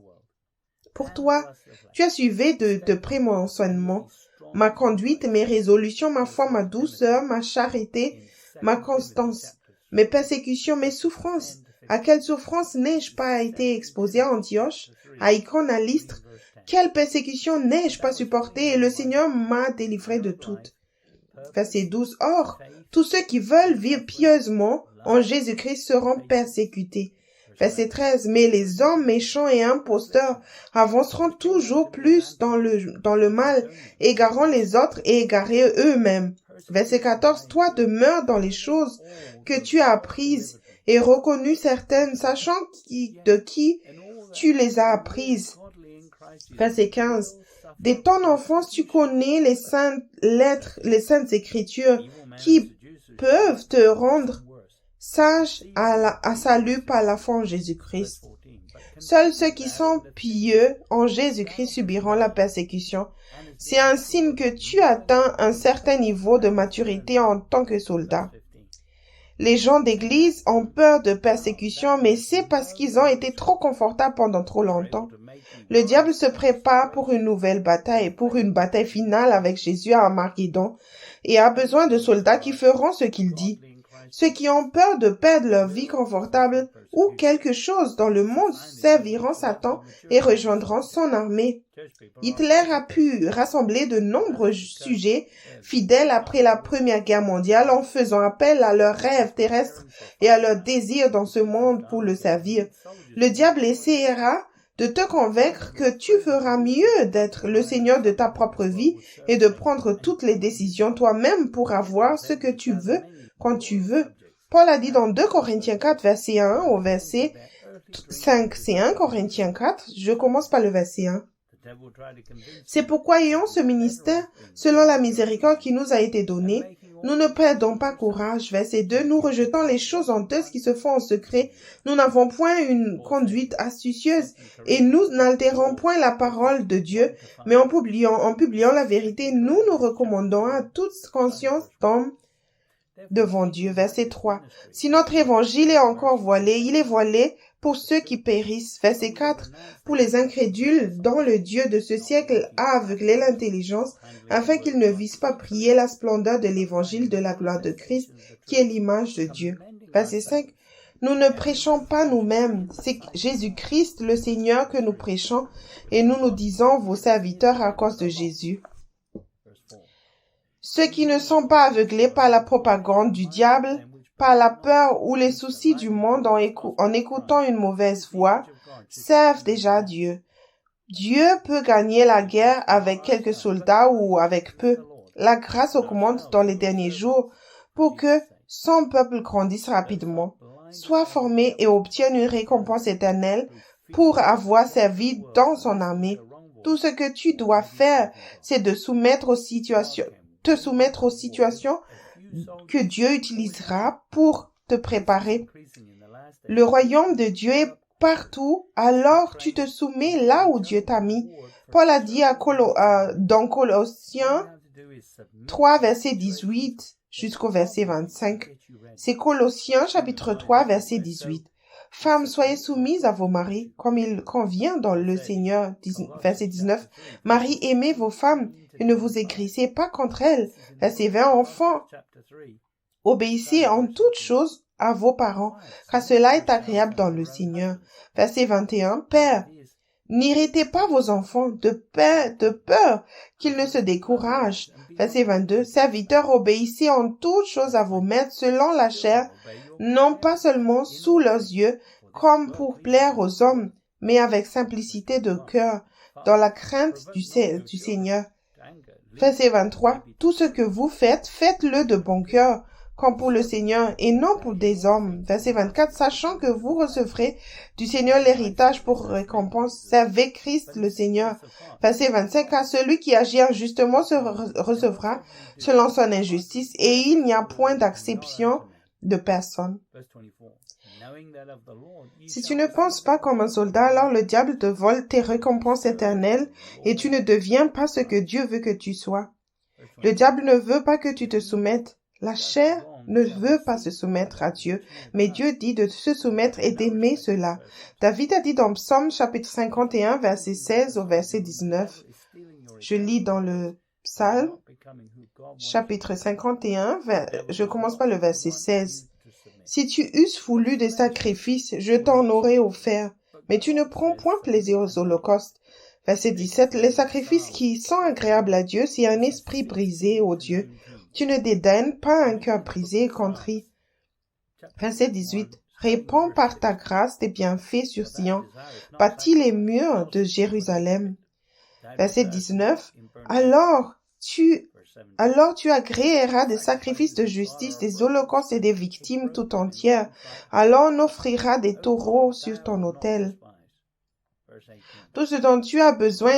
Pour toi, tu as suivi de près mon enseignement, ma conduite, mes résolutions, ma foi, ma douceur, ma charité, ma constance, mes persécutions, mes souffrances. À quelle souffrance n'ai-je pas été exposé à Antioche, à Icône, à Lystre? Quelle persécution n'ai-je pas supportée et le Seigneur m'a délivré de toutes. Verset 12. Or, tous ceux qui veulent vivre pieusement en Jésus-Christ seront persécutés. Verset 13. Mais les hommes méchants et imposteurs avanceront toujours plus dans le mal, égarant les autres et égarés eux-mêmes. Verset 14. Toi demeure dans les choses que tu as apprises et reconnues certaines, sachant de qui tu les as apprises. Verset 15. Dès ton enfance, tu connais les saintes lettres, les saintes écritures qui peuvent te rendre sage à salut par la foi en Jésus-Christ. Seuls ceux qui sont pieux en Jésus-Christ subiront la persécution. C'est un signe que tu atteins un certain niveau de maturité en tant que soldat. Les gens d'église ont peur de persécution, mais c'est parce qu'ils ont été trop confortables pendant trop longtemps. Le diable se prépare pour une nouvelle bataille, pour une bataille finale avec Jésus à Armageddon, et a besoin de soldats qui feront ce qu'il dit. Ceux qui ont peur de perdre leur vie confortable ou quelque chose dans le monde serviront Satan et rejoindront son armée. Hitler a pu rassembler de nombreux sujets fidèles après la Première Guerre mondiale en faisant appel à leurs rêves terrestres et à leurs désirs dans ce monde pour le servir. Le diable essaiera de te convaincre que tu feras mieux d'être le Seigneur de ta propre vie et de prendre toutes les décisions toi-même pour avoir ce que tu veux quand tu veux. Paul a dit dans 2 Corinthiens 4, verset 1 au verset 5. C'est 1 Corinthiens 4, je commence par le verset 1. C'est pourquoi, ayant ce ministère, selon la miséricorde qui nous a été donnée, nous ne perdons pas courage. Verset 2. Nous rejetons les choses honteuses qui se font en secret. Nous n'avons point une conduite astucieuse et nous n'altérons point la parole de Dieu, mais en publiant la vérité, nous nous recommandons à toute conscience d'homme devant Dieu. Verset 3. Si notre évangile est encore voilé, il est voilé pour ceux qui périssent. Verset 4. Pour les incrédules, dont le Dieu de ce siècle a aveuglé l'intelligence, afin qu'ils ne vissent pas prier la splendeur de l'évangile de la gloire de Christ, qui est l'image de Dieu. Verset 5. Nous ne prêchons pas nous-mêmes, c'est Jésus-Christ le Seigneur que nous prêchons, et nous nous disons vos serviteurs à cause de Jésus. Ceux qui ne sont pas aveuglés par la propagande du diable, par la peur ou les soucis du monde en écoutant une mauvaise voix, servent déjà Dieu. Dieu peut gagner la guerre avec quelques soldats ou avec peu. La grâce augmente dans les derniers jours pour que son peuple grandisse rapidement, soit formé et obtienne une récompense éternelle pour avoir servi dans son armée. Tout ce que tu dois faire, c'est te soumettre aux situations que Dieu utilisera pour te préparer. Le royaume de Dieu est partout, alors tu te soumets là où Dieu t'a mis. Paul a dit dans Colossiens 3, verset 18 jusqu'au verset 25. C'est Colossiens chapitre 3, verset 18. Femmes, soyez soumises à vos maris, comme il convient dans le Seigneur. Verset 19. Maris, aimez vos femmes et ne vous aigrissez pas contre elles. Verset 20. Enfants, obéissez en toutes choses à vos parents, car cela est agréable dans le Seigneur. Verset 21. Père, N'irritez pas vos enfants de peur qu'ils ne se découragent. Verset 22. Serviteurs, obéissez en toutes choses à vos maîtres selon la chair, non pas seulement sous leurs yeux, comme pour plaire aux hommes, mais avec simplicité de cœur, dans la crainte du Seigneur. Verset 23. Tout ce que vous faites, faites-le de bon cœur, comme pour le Seigneur et non pour des hommes. Verset 24. Sachant que vous recevrez du Seigneur l'héritage pour récompense, servez Christ le Seigneur. Verset 25. Car celui qui agit injustement se recevra selon son injustice, et il n'y a point d'acception de personne. Si tu ne penses pas comme un soldat, alors le diable te vole tes récompenses éternelles et tu ne deviens pas ce que Dieu veut que tu sois. Le diable ne veut pas que tu te soumettes. La chair ne veut pas se soumettre à Dieu, mais Dieu dit de se soumettre et d'aimer cela. David a dit dans Psaume chapitre 51, verset 16 au verset 19. Je lis dans le Psaume chapitre 51, je commence par le verset 16. Si tu eusses voulu des sacrifices, je t'en aurais offert, mais tu ne prends point plaisir aux holocaustes. Verset 17. Les sacrifices qui sont agréables à Dieu, c'est un esprit brisé, ô Dieu. Tu ne dédaignes pas un cœur brisé et contrit. Verset 18. Répands par ta grâce tes bienfaits sur Sion. Bâtis les murs de Jérusalem. Verset 19. Alors tu agréeras des sacrifices de justice, des holocaustes et des victimes tout entières. Alors on offrira des taureaux sur ton autel. Tout ce dont tu as besoin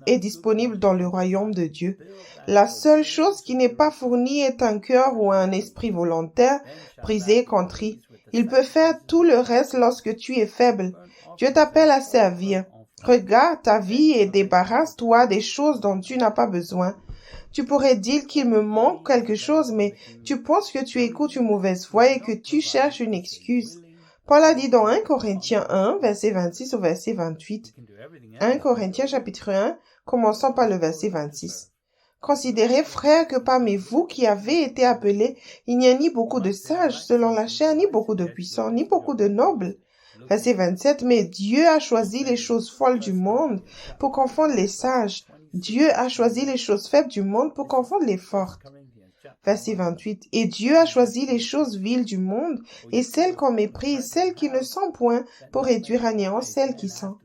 est disponible dans le royaume de Dieu. La seule chose qui n'est pas fournie est un cœur ou un esprit volontaire, brisé, contrit. Il peut faire tout le reste lorsque tu es faible. Dieu t'appelle à servir. Regarde ta vie et débarrasse-toi des choses dont tu n'as pas besoin. Tu pourrais dire qu'il me manque quelque chose, mais tu penses que tu écoutes une mauvaise voix et que tu cherches une excuse. Paul a dit dans 1 Corinthiens 1, verset 26 au verset 28. 1 Corinthiens chapitre 1, commençons par le verset 26. Considérez, frères, que parmi vous qui avez été appelés, il n'y a ni beaucoup de sages selon la chair, ni beaucoup de puissants, ni beaucoup de nobles. Verset 27. Mais Dieu a choisi les choses folles du monde pour confondre les sages. Dieu a choisi les choses faibles du monde pour confondre les fortes. Verset 28. Et Dieu a choisi les choses viles du monde et celles qu'on méprise, celles qui ne sont point, pour réduire à néant celles qui sont.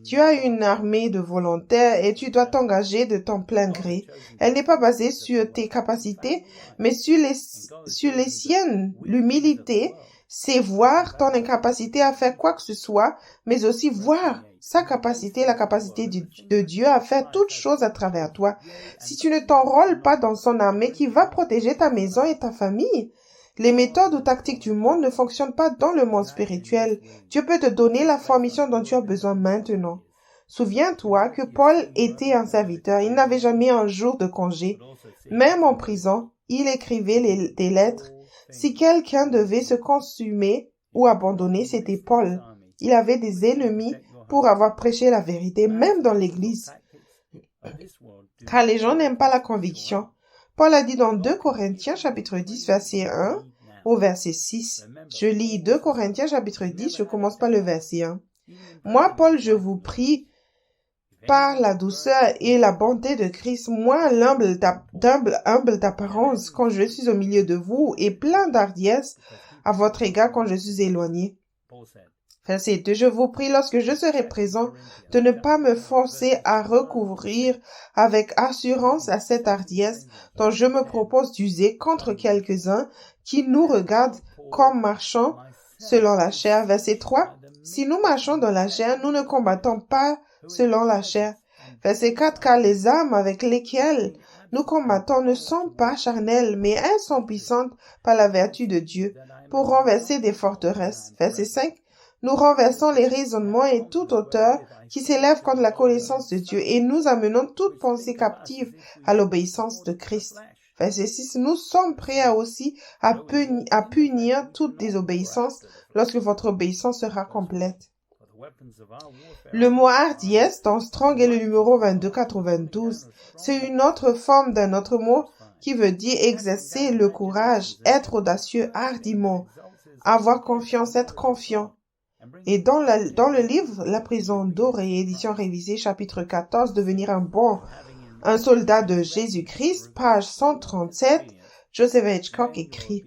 Tu as une armée de volontaires et tu dois t'engager de ton plein gré. Elle n'est pas basée sur tes capacités, mais sur les siennes. L'humilité, c'est voir ton incapacité à faire quoi que ce soit, mais aussi voir sa capacité, la capacité de Dieu à faire toutes choses à travers toi. Si tu ne t'enrôles pas dans son armée qui va protéger ta maison et ta famille, les méthodes ou tactiques du monde ne fonctionnent pas dans le monde spirituel. Dieu peut te donner la formation dont tu as besoin maintenant. Souviens-toi que Paul était un serviteur. Il n'avait jamais un jour de congé. Même en prison, il écrivait des lettres. Si quelqu'un devait se consumer ou abandonner, c'était Paul. Il avait des ennemis pour avoir prêché la vérité, même dans l'Église. Car les gens n'aiment pas la conviction. Paul a dit dans 2 Corinthiens chapitre 10 verset 1 au verset 6. Je lis 2 Corinthiens chapitre 10, je commence par le verset 1. Moi, Paul, je vous prie par la douceur et la bonté de Christ, moi, humble d'apparence quand je suis au milieu de vous et plein d'hardiesse à votre égard quand je suis éloigné. Verset 2. Je vous prie lorsque je serai présent de ne pas me forcer à recourir avec assurance à cette hardiesse dont je me propose d'user contre quelques-uns qui nous regardent comme marchant selon la chair. Verset 3. Si nous marchons dans la chair, nous ne combattons pas selon la chair. Verset 4. Car les armes avec lesquelles nous combattons ne sont pas charnelles, mais elles sont puissantes par la vertu de Dieu pour renverser des forteresses. Verset 5. Nous renversons les raisonnements et toute hauteur qui s'élève contre la connaissance de Dieu et nous amenons toute pensée captive à l'obéissance de Christ. Verset 6. Nous sommes prêts à punir toute désobéissance lorsque votre obéissance sera complète. Le mot hardiesse dans Strong est le numéro 2292. C'est une autre forme d'un autre mot qui veut dire exercer le courage, être audacieux hardiment, avoir confiance, être confiant. Et dans le livre La prison dorée, édition révisée, chapitre 14, devenir un soldat de Jésus-Christ, page 137, Joseph Hitchcock écrit: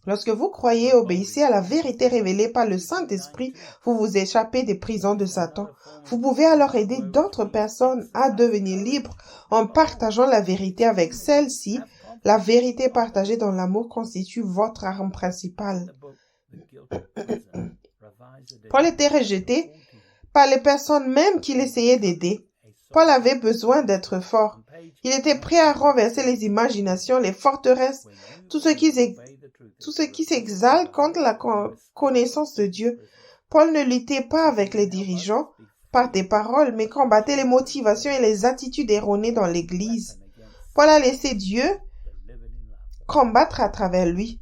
Lorsque vous croyez, obéissez à la vérité révélée par le Saint-Esprit, vous vous échappez des prisons de Satan. Vous pouvez alors aider d'autres personnes à devenir libres en partageant la vérité avec celle-ci. La vérité partagée dans l'amour constitue votre arme principale. Paul était rejeté par les personnes même qu'il essayait d'aider. Paul avait besoin d'être fort. Il était prêt à renverser les imaginations, les forteresses, tout ce qui s'exalte contre la connaissance de Dieu. Paul ne luttait pas avec les dirigeants par des paroles, mais combattait les motivations et les attitudes erronées dans l'Église. Paul a laissé Dieu combattre à travers lui.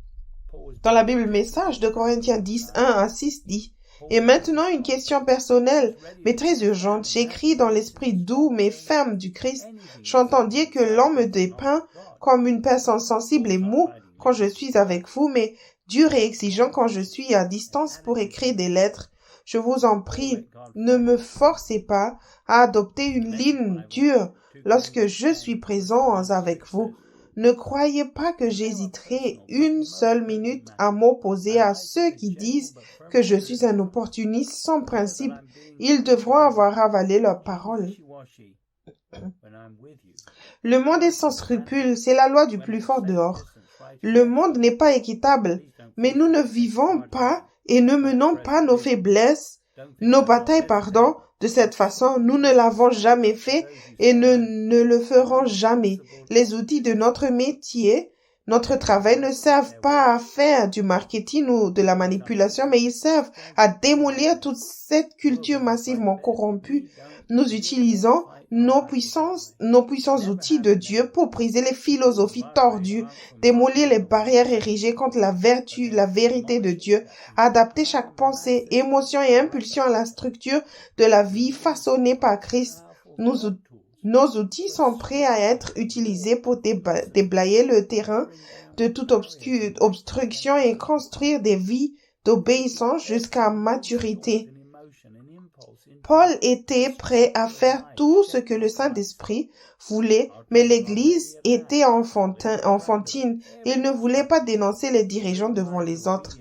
Dans la Bible Message de Corinthiens 10, 1 à 6 dit: Et maintenant une question personnelle, mais très urgente. J'écris dans l'esprit doux mais ferme du Christ. J'entends dire que l'on me dépeint comme une personne sensible et moue quand je suis avec vous, mais dur et exigeant quand je suis à distance pour écrire des lettres. Je vous en prie, ne me forcez pas à adopter une ligne dure lorsque je suis présent avec vous. Ne croyez pas que j'hésiterai une seule minute à m'opposer à ceux qui disent que je suis un opportuniste sans principe. Ils devront avoir avalé leurs paroles. Le monde est sans scrupules, c'est la loi du plus fort dehors. Le monde n'est pas équitable, mais nous ne vivons pas et ne menons pas nos batailles, de cette façon. Nous ne l'avons jamais fait et ne le ferons jamais. Les outils de notre métier, notre travail ne servent pas à faire du marketing ou de la manipulation, mais ils servent à démolir toute cette culture massivement corrompue. Nous utilisons nos puissants outils de Dieu pour briser les philosophies tordues, démolir les barrières érigées contre la vertu, la vérité de Dieu, adapter chaque pensée, émotion et impulsion à la structure de la vie façonnée par Christ. Nos outils sont prêts à être utilisés pour déblayer le terrain de toute obstruction et construire des vies d'obéissance jusqu'à maturité. Paul était prêt à faire tout ce que le Saint-Esprit voulait, mais l'Église était enfantine. Il ne voulait pas dénoncer les dirigeants devant les autres.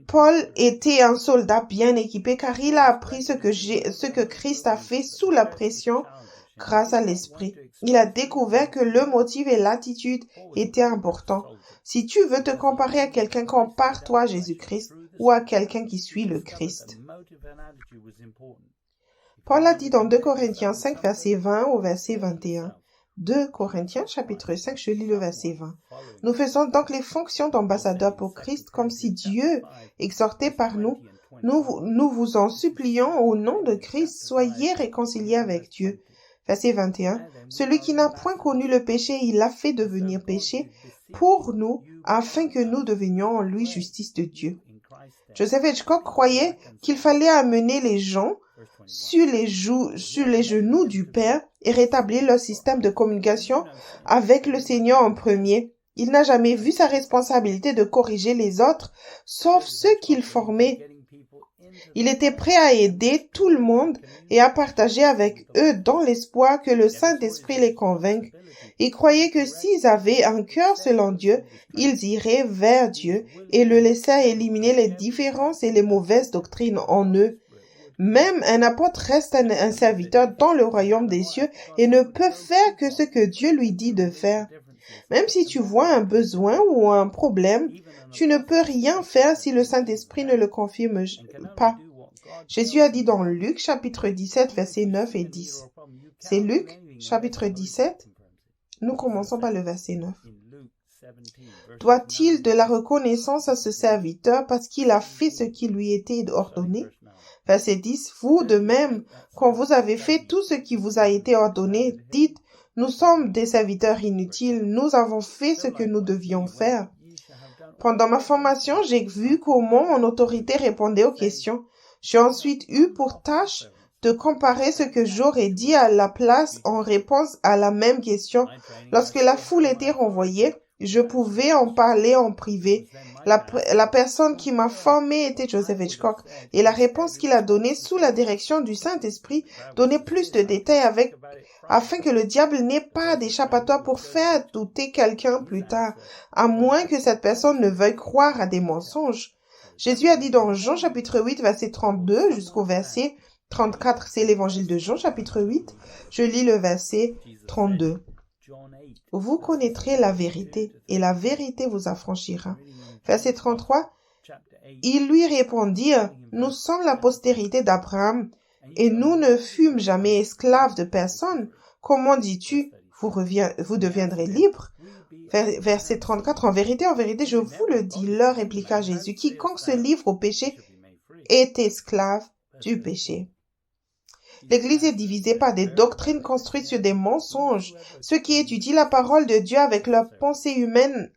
Paul était un soldat bien équipé car il a appris ce que Christ a fait sous la pression grâce à l'Esprit. Il a découvert que le motif et l'attitude étaient importants. Si tu veux te comparer à quelqu'un, compare-toi à Jésus-Christ ou à quelqu'un qui suit le Christ. Paul a dit dans 2 Corinthiens 5, verset 20 au verset 21. 2 Corinthiens, chapitre 5, je lis le verset 20. Nous faisons donc les fonctions d'ambassadeurs pour Christ comme si Dieu exhortait par nous. Nous vous en supplions au nom de Christ, soyez réconciliés avec Dieu. Verset 21. Celui qui n'a point connu le péché, il l'a fait devenir péché pour nous, afin que nous devenions en lui justice de Dieu. Joseph Hitchcock croyait qu'il fallait amener les gens sur les genoux du Père et rétablir leur système de communication avec le Seigneur en premier. Il n'a jamais vu sa responsabilité de corriger les autres, sauf ceux qu'il formait. Il était prêt à aider tout le monde et à partager avec eux dans l'espoir que le Saint-Esprit les convainque. Il croyait que s'ils avaient un cœur selon Dieu, ils iraient vers Dieu et le laissèrent éliminer les différences et les mauvaises doctrines en eux. Même un apôtre reste un serviteur dans le royaume des cieux et ne peut faire que ce que Dieu lui dit de faire. Même si tu vois un besoin ou un problème, tu ne peux rien faire si le Saint-Esprit ne le confirme pas. Jésus a dit dans Luc, chapitre 17, versets 9 et 10. C'est Luc, chapitre 17. Nous commençons par le verset 9. Doit-il de la reconnaissance à ce serviteur parce qu'il a fait ce qui lui était ordonné? Verset 10. Vous de même, quand vous avez fait tout ce qui vous a été ordonné, dites, nous sommes des serviteurs inutiles, nous avons fait ce que nous devions faire. Pendant ma formation, j'ai vu comment mon autorité répondait aux questions. J'ai ensuite eu pour tâche de comparer ce que j'aurais dit à la place en réponse à la même question. Lorsque la foule était renvoyée, Je pouvais en parler en privé. La personne qui m'a formé était Joseph Hitchcock et la réponse qu'il a donnée sous la direction du Saint-Esprit donnait plus de détails afin que le diable n'ait pas d'échappatoire pour faire douter quelqu'un plus tard, à moins que cette personne ne veuille croire à des mensonges. Jésus a dit dans Jean chapitre 8, verset 32 jusqu'au verset 34, c'est l'évangile de Jean chapitre 8, je lis le verset 32. Vous connaîtrez la vérité, et la vérité vous affranchira. Verset 33, ils lui répondirent, nous sommes la postérité d'Abraham, et nous ne fûmes jamais esclaves de personne. Comment dis-tu, vous deviendrez libres? Verset 34, en vérité, je vous le dis, leur répliqua Jésus, quiconque se livre au péché est esclave du péché. L'Église est divisée par des doctrines construites sur des mensonges. Ceux qui étudient la parole de Dieu avec leur pensée humaine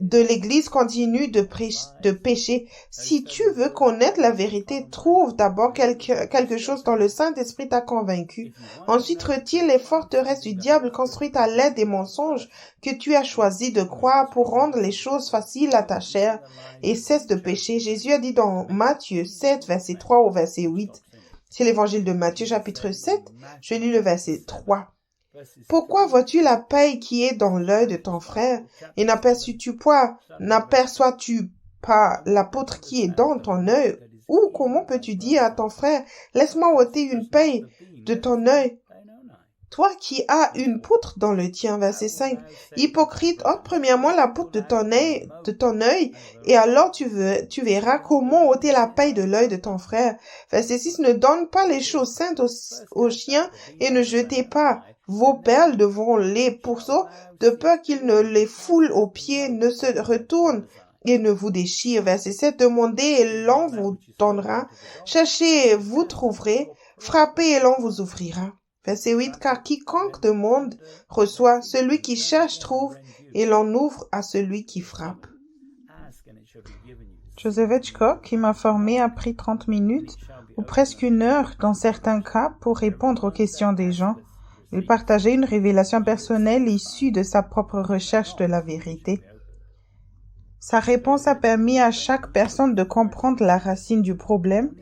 de l'Église continue de pécher. Si tu veux connaître la vérité, trouve d'abord quelque chose dont le Saint-Esprit t'a convaincu. Ensuite, retire les forteresses du diable construites à l'aide des mensonges que tu as choisi de croire pour rendre les choses faciles à ta chair et cesse de pécher. Jésus a dit dans Matthieu 7, verset 3 au verset 8. C'est l'évangile de Matthieu, chapitre 7. Je lis le verset 3. Pourquoi vois-tu la paille qui est dans l'œil de ton frère et n'aperçois-tu pas la poutre qui est dans ton œil? Ou comment peux-tu dire à ton frère, laisse-moi ôter une paille de ton œil, toi qui as une poutre dans le tien? Verset 5. Hypocrite, ôte premièrement la poutre de ton œil, et alors tu verras comment ôter la paille de l'œil de ton frère. Verset 6. Ne donne pas les choses saintes aux chiens et ne jetez pas vos perles devant les pourceaux, de peur qu'ils ne les foulent aux pieds, ne se retournent et ne vous déchirent. Verset 7. Demandez et l'on vous donnera. Cherchez et vous trouverez. Frappez et l'on vous ouvrira. Verset 8. Car quiconque demande reçoit, celui qui cherche trouve, et l'on ouvre à celui qui frappe. Joseph Hitchcock, qui m'a formé, a pris 30 minutes ou presque 1 heure dans certains cas pour répondre aux questions des gens. Il partageait une révélation personnelle issue de sa propre recherche de la vérité. Sa réponse a permis à chaque personne de comprendre la racine du problème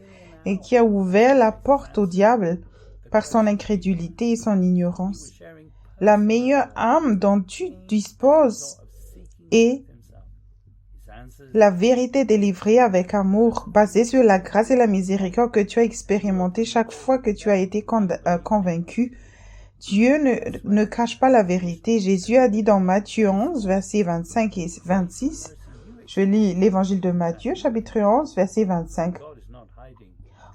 et qui a ouvert la porte au diable par son incrédulité et son ignorance. La meilleure arme dont tu disposes est la vérité délivrée avec amour, basée sur la grâce et la miséricorde que tu as expérimentée chaque fois que tu as été convaincu. Dieu ne cache pas la vérité. Jésus a dit dans Matthieu 11, versets 25 et 26, je lis l'évangile de Matthieu, chapitre 11, verset 25.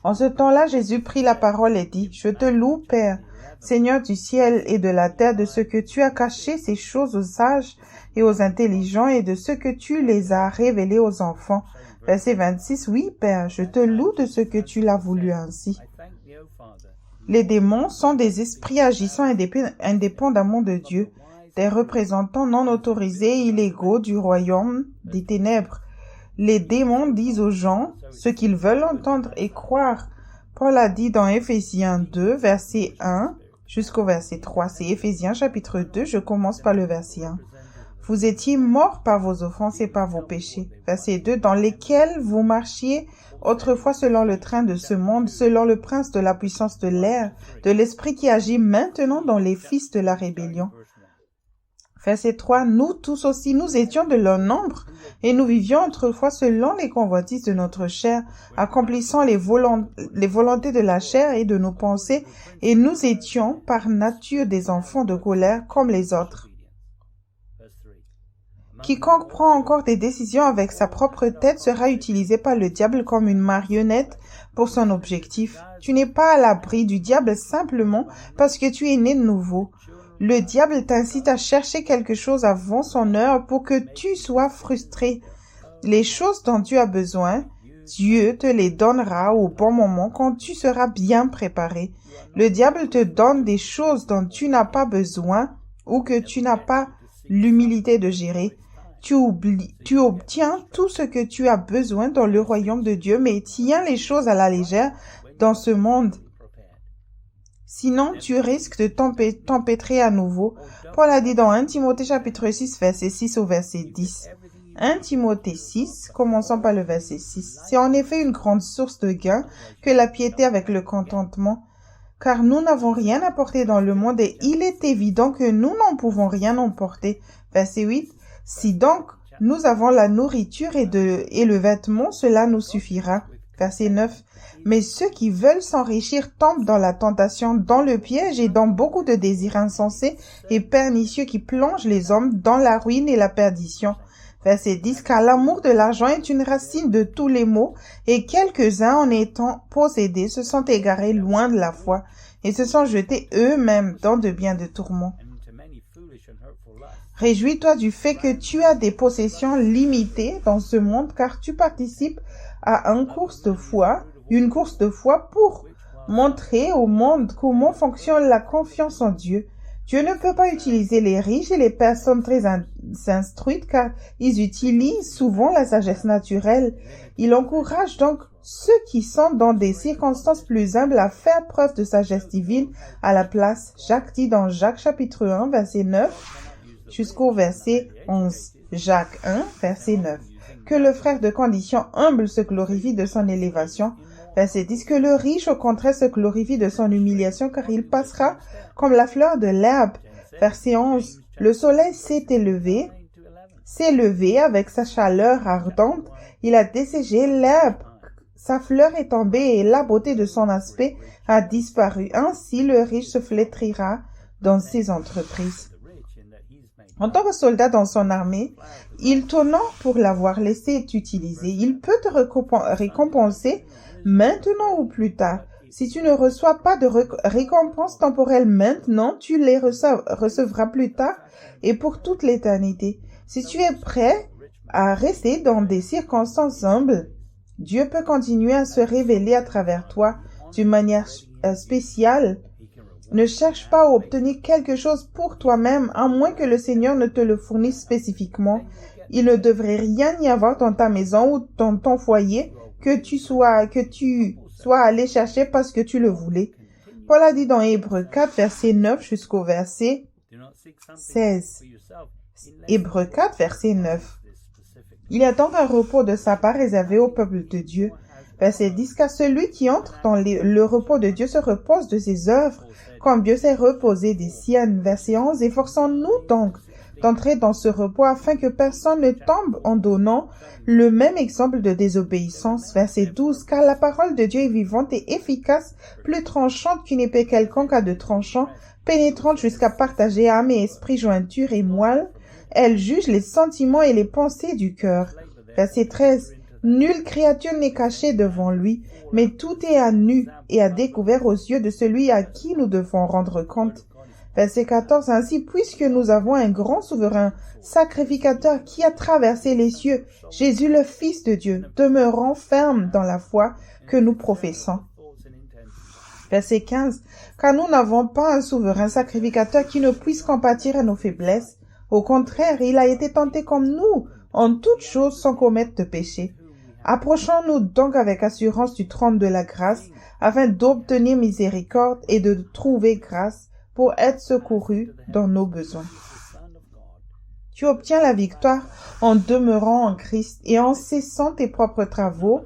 En ce temps-là, Jésus prit la parole et dit, « Je te loue, Père, Seigneur du ciel et de la terre, de ce que tu as caché ces choses aux sages et aux intelligents et de ce que tu les as révélées aux enfants. » Verset 26, « Oui, Père, je te loue de ce que tu l'as voulu ainsi. » Les démons sont des esprits agissant indépendamment de Dieu, des représentants non autorisés et illégaux du royaume des ténèbres. Les démons disent aux gens ce qu'ils veulent entendre et croire. Paul a dit dans Éphésiens 2, verset 1 jusqu'au verset 3. C'est Éphésiens chapitre 2, je commence par le verset 1. Vous étiez morts par vos offenses et par vos péchés. Verset 2, dans lesquels vous marchiez autrefois selon le train de ce monde, selon le prince de la puissance de l'air, de l'esprit qui agit maintenant dans les fils de la rébellion. Verset 3, nous tous aussi, nous étions de leur nombre, et nous vivions autrefois selon les convoitises de notre chair, accomplissant les volontés de la chair et de nos pensées, et nous étions par nature des enfants de colère comme les autres. Quiconque prend encore des décisions avec sa propre tête sera utilisé par le diable comme une marionnette pour son objectif. Tu n'es pas à l'abri du diable simplement parce que tu es né de nouveau. Le diable t'incite à chercher quelque chose avant son heure pour que tu sois frustré. Les choses dont tu as besoin, Dieu te les donnera au bon moment quand tu seras bien préparé. Le diable te donne des choses dont tu n'as pas besoin ou que tu n'as pas l'humilité de gérer. Tu obtiens tout ce que tu as besoin dans le royaume de Dieu, mais tiens les choses à la légère dans ce monde. Sinon, tu risques de t'empêtrer à nouveau. Paul a dit dans 1 Timothée chapitre 6, verset 6 au verset 10. 1 Timothée 6, commençons par le verset 6. C'est en effet une grande source de gain que la piété avec le contentement, car nous n'avons rien apporté dans le monde et il est évident que nous n'en pouvons rien emporter. Verset 8. Si donc nous avons la nourriture et le vêtement, cela nous suffira. Verset 9. Mais ceux qui veulent s'enrichir tombent dans la tentation, dans le piège et dans beaucoup de désirs insensés et pernicieux qui plongent les hommes dans la ruine et la perdition. Verset 10. Car l'amour de l'argent est une racine de tous les maux, et quelques-uns, en étant possédés, se sont égarés loin de la foi, et se sont jetés eux-mêmes dans de bien de tourments. Réjouis-toi du fait que tu as des possessions limitées dans ce monde, car tu participes à une course de foi pour montrer au monde comment fonctionne la confiance en Dieu. Dieu ne peut pas utiliser les riches et les personnes très instruites car ils utilisent souvent la sagesse naturelle. Il encourage donc ceux qui sont dans des circonstances plus humbles à faire preuve de sagesse divine à la place. Jacques dit dans Jacques chapitre 1 verset 9 jusqu'au verset 11. Jacques 1 verset 9. Que le frère de condition humble se glorifie de son élévation. Verset 10. Que le riche, au contraire, se glorifie de son humiliation, car il passera comme la fleur de l'herbe. Verset 11. Le soleil s'est levé avec sa chaleur ardente. Il a desséché l'herbe. Sa fleur est tombée et la beauté de son aspect a disparu. Ainsi, le riche se flétrira dans ses entreprises. En tant que soldat dans son armée, il t'honore pour l'avoir laissé t'utiliser. Il peut te récompenser maintenant ou plus tard. Si tu ne reçois pas de récompense temporelle maintenant, tu les recevras plus tard et pour toute l'éternité. Si tu es prêt à rester dans des circonstances humbles, Dieu peut continuer à se révéler à travers toi d'une manière spéciale. Ne cherche pas à obtenir quelque chose pour toi-même, à moins que le Seigneur ne te le fournisse spécifiquement. Il ne devrait rien y avoir dans ta maison ou dans ton foyer que tu sois allé chercher parce que tu le voulais. Paul a dit dans Hébreux 4, verset 9 jusqu'au verset 16. Hébreux 4, verset 9. Il y a donc un repos de sabbat réservé au peuple de Dieu. Verset 10. Car celui qui entre dans le repos de Dieu se repose de ses œuvres, comme Dieu s'est reposé des siennes. Verset 11. Efforçons-nous donc d'entrer dans ce repos afin que personne ne tombe en donnant le même exemple de désobéissance. Verset 12. Car la parole de Dieu est vivante et efficace, plus tranchante qu'une épée quelconque à deux tranchants, pénétrante jusqu'à partager âme et esprit, jointure et moelle. Elle juge les sentiments et les pensées du cœur. Verset 13. Nulle créature n'est cachée devant lui, mais tout est à nu et à découvert aux yeux de celui à qui nous devons rendre compte. Verset 14. Ainsi, puisque nous avons un grand souverain, sacrificateur qui a traversé les cieux, Jésus le Fils de Dieu, demeurant ferme dans la foi que nous professons. Verset 15. Car nous n'avons pas un souverain sacrificateur qui ne puisse compatir à nos faiblesses. Au contraire, il a été tenté comme nous, en toutes choses sans commettre de péché. Approchons-nous donc avec assurance du trône de la grâce, afin d'obtenir miséricorde et de trouver grâce pour être secouru dans nos besoins. Tu obtiens la victoire en demeurant en Christ et en cessant tes propres travaux,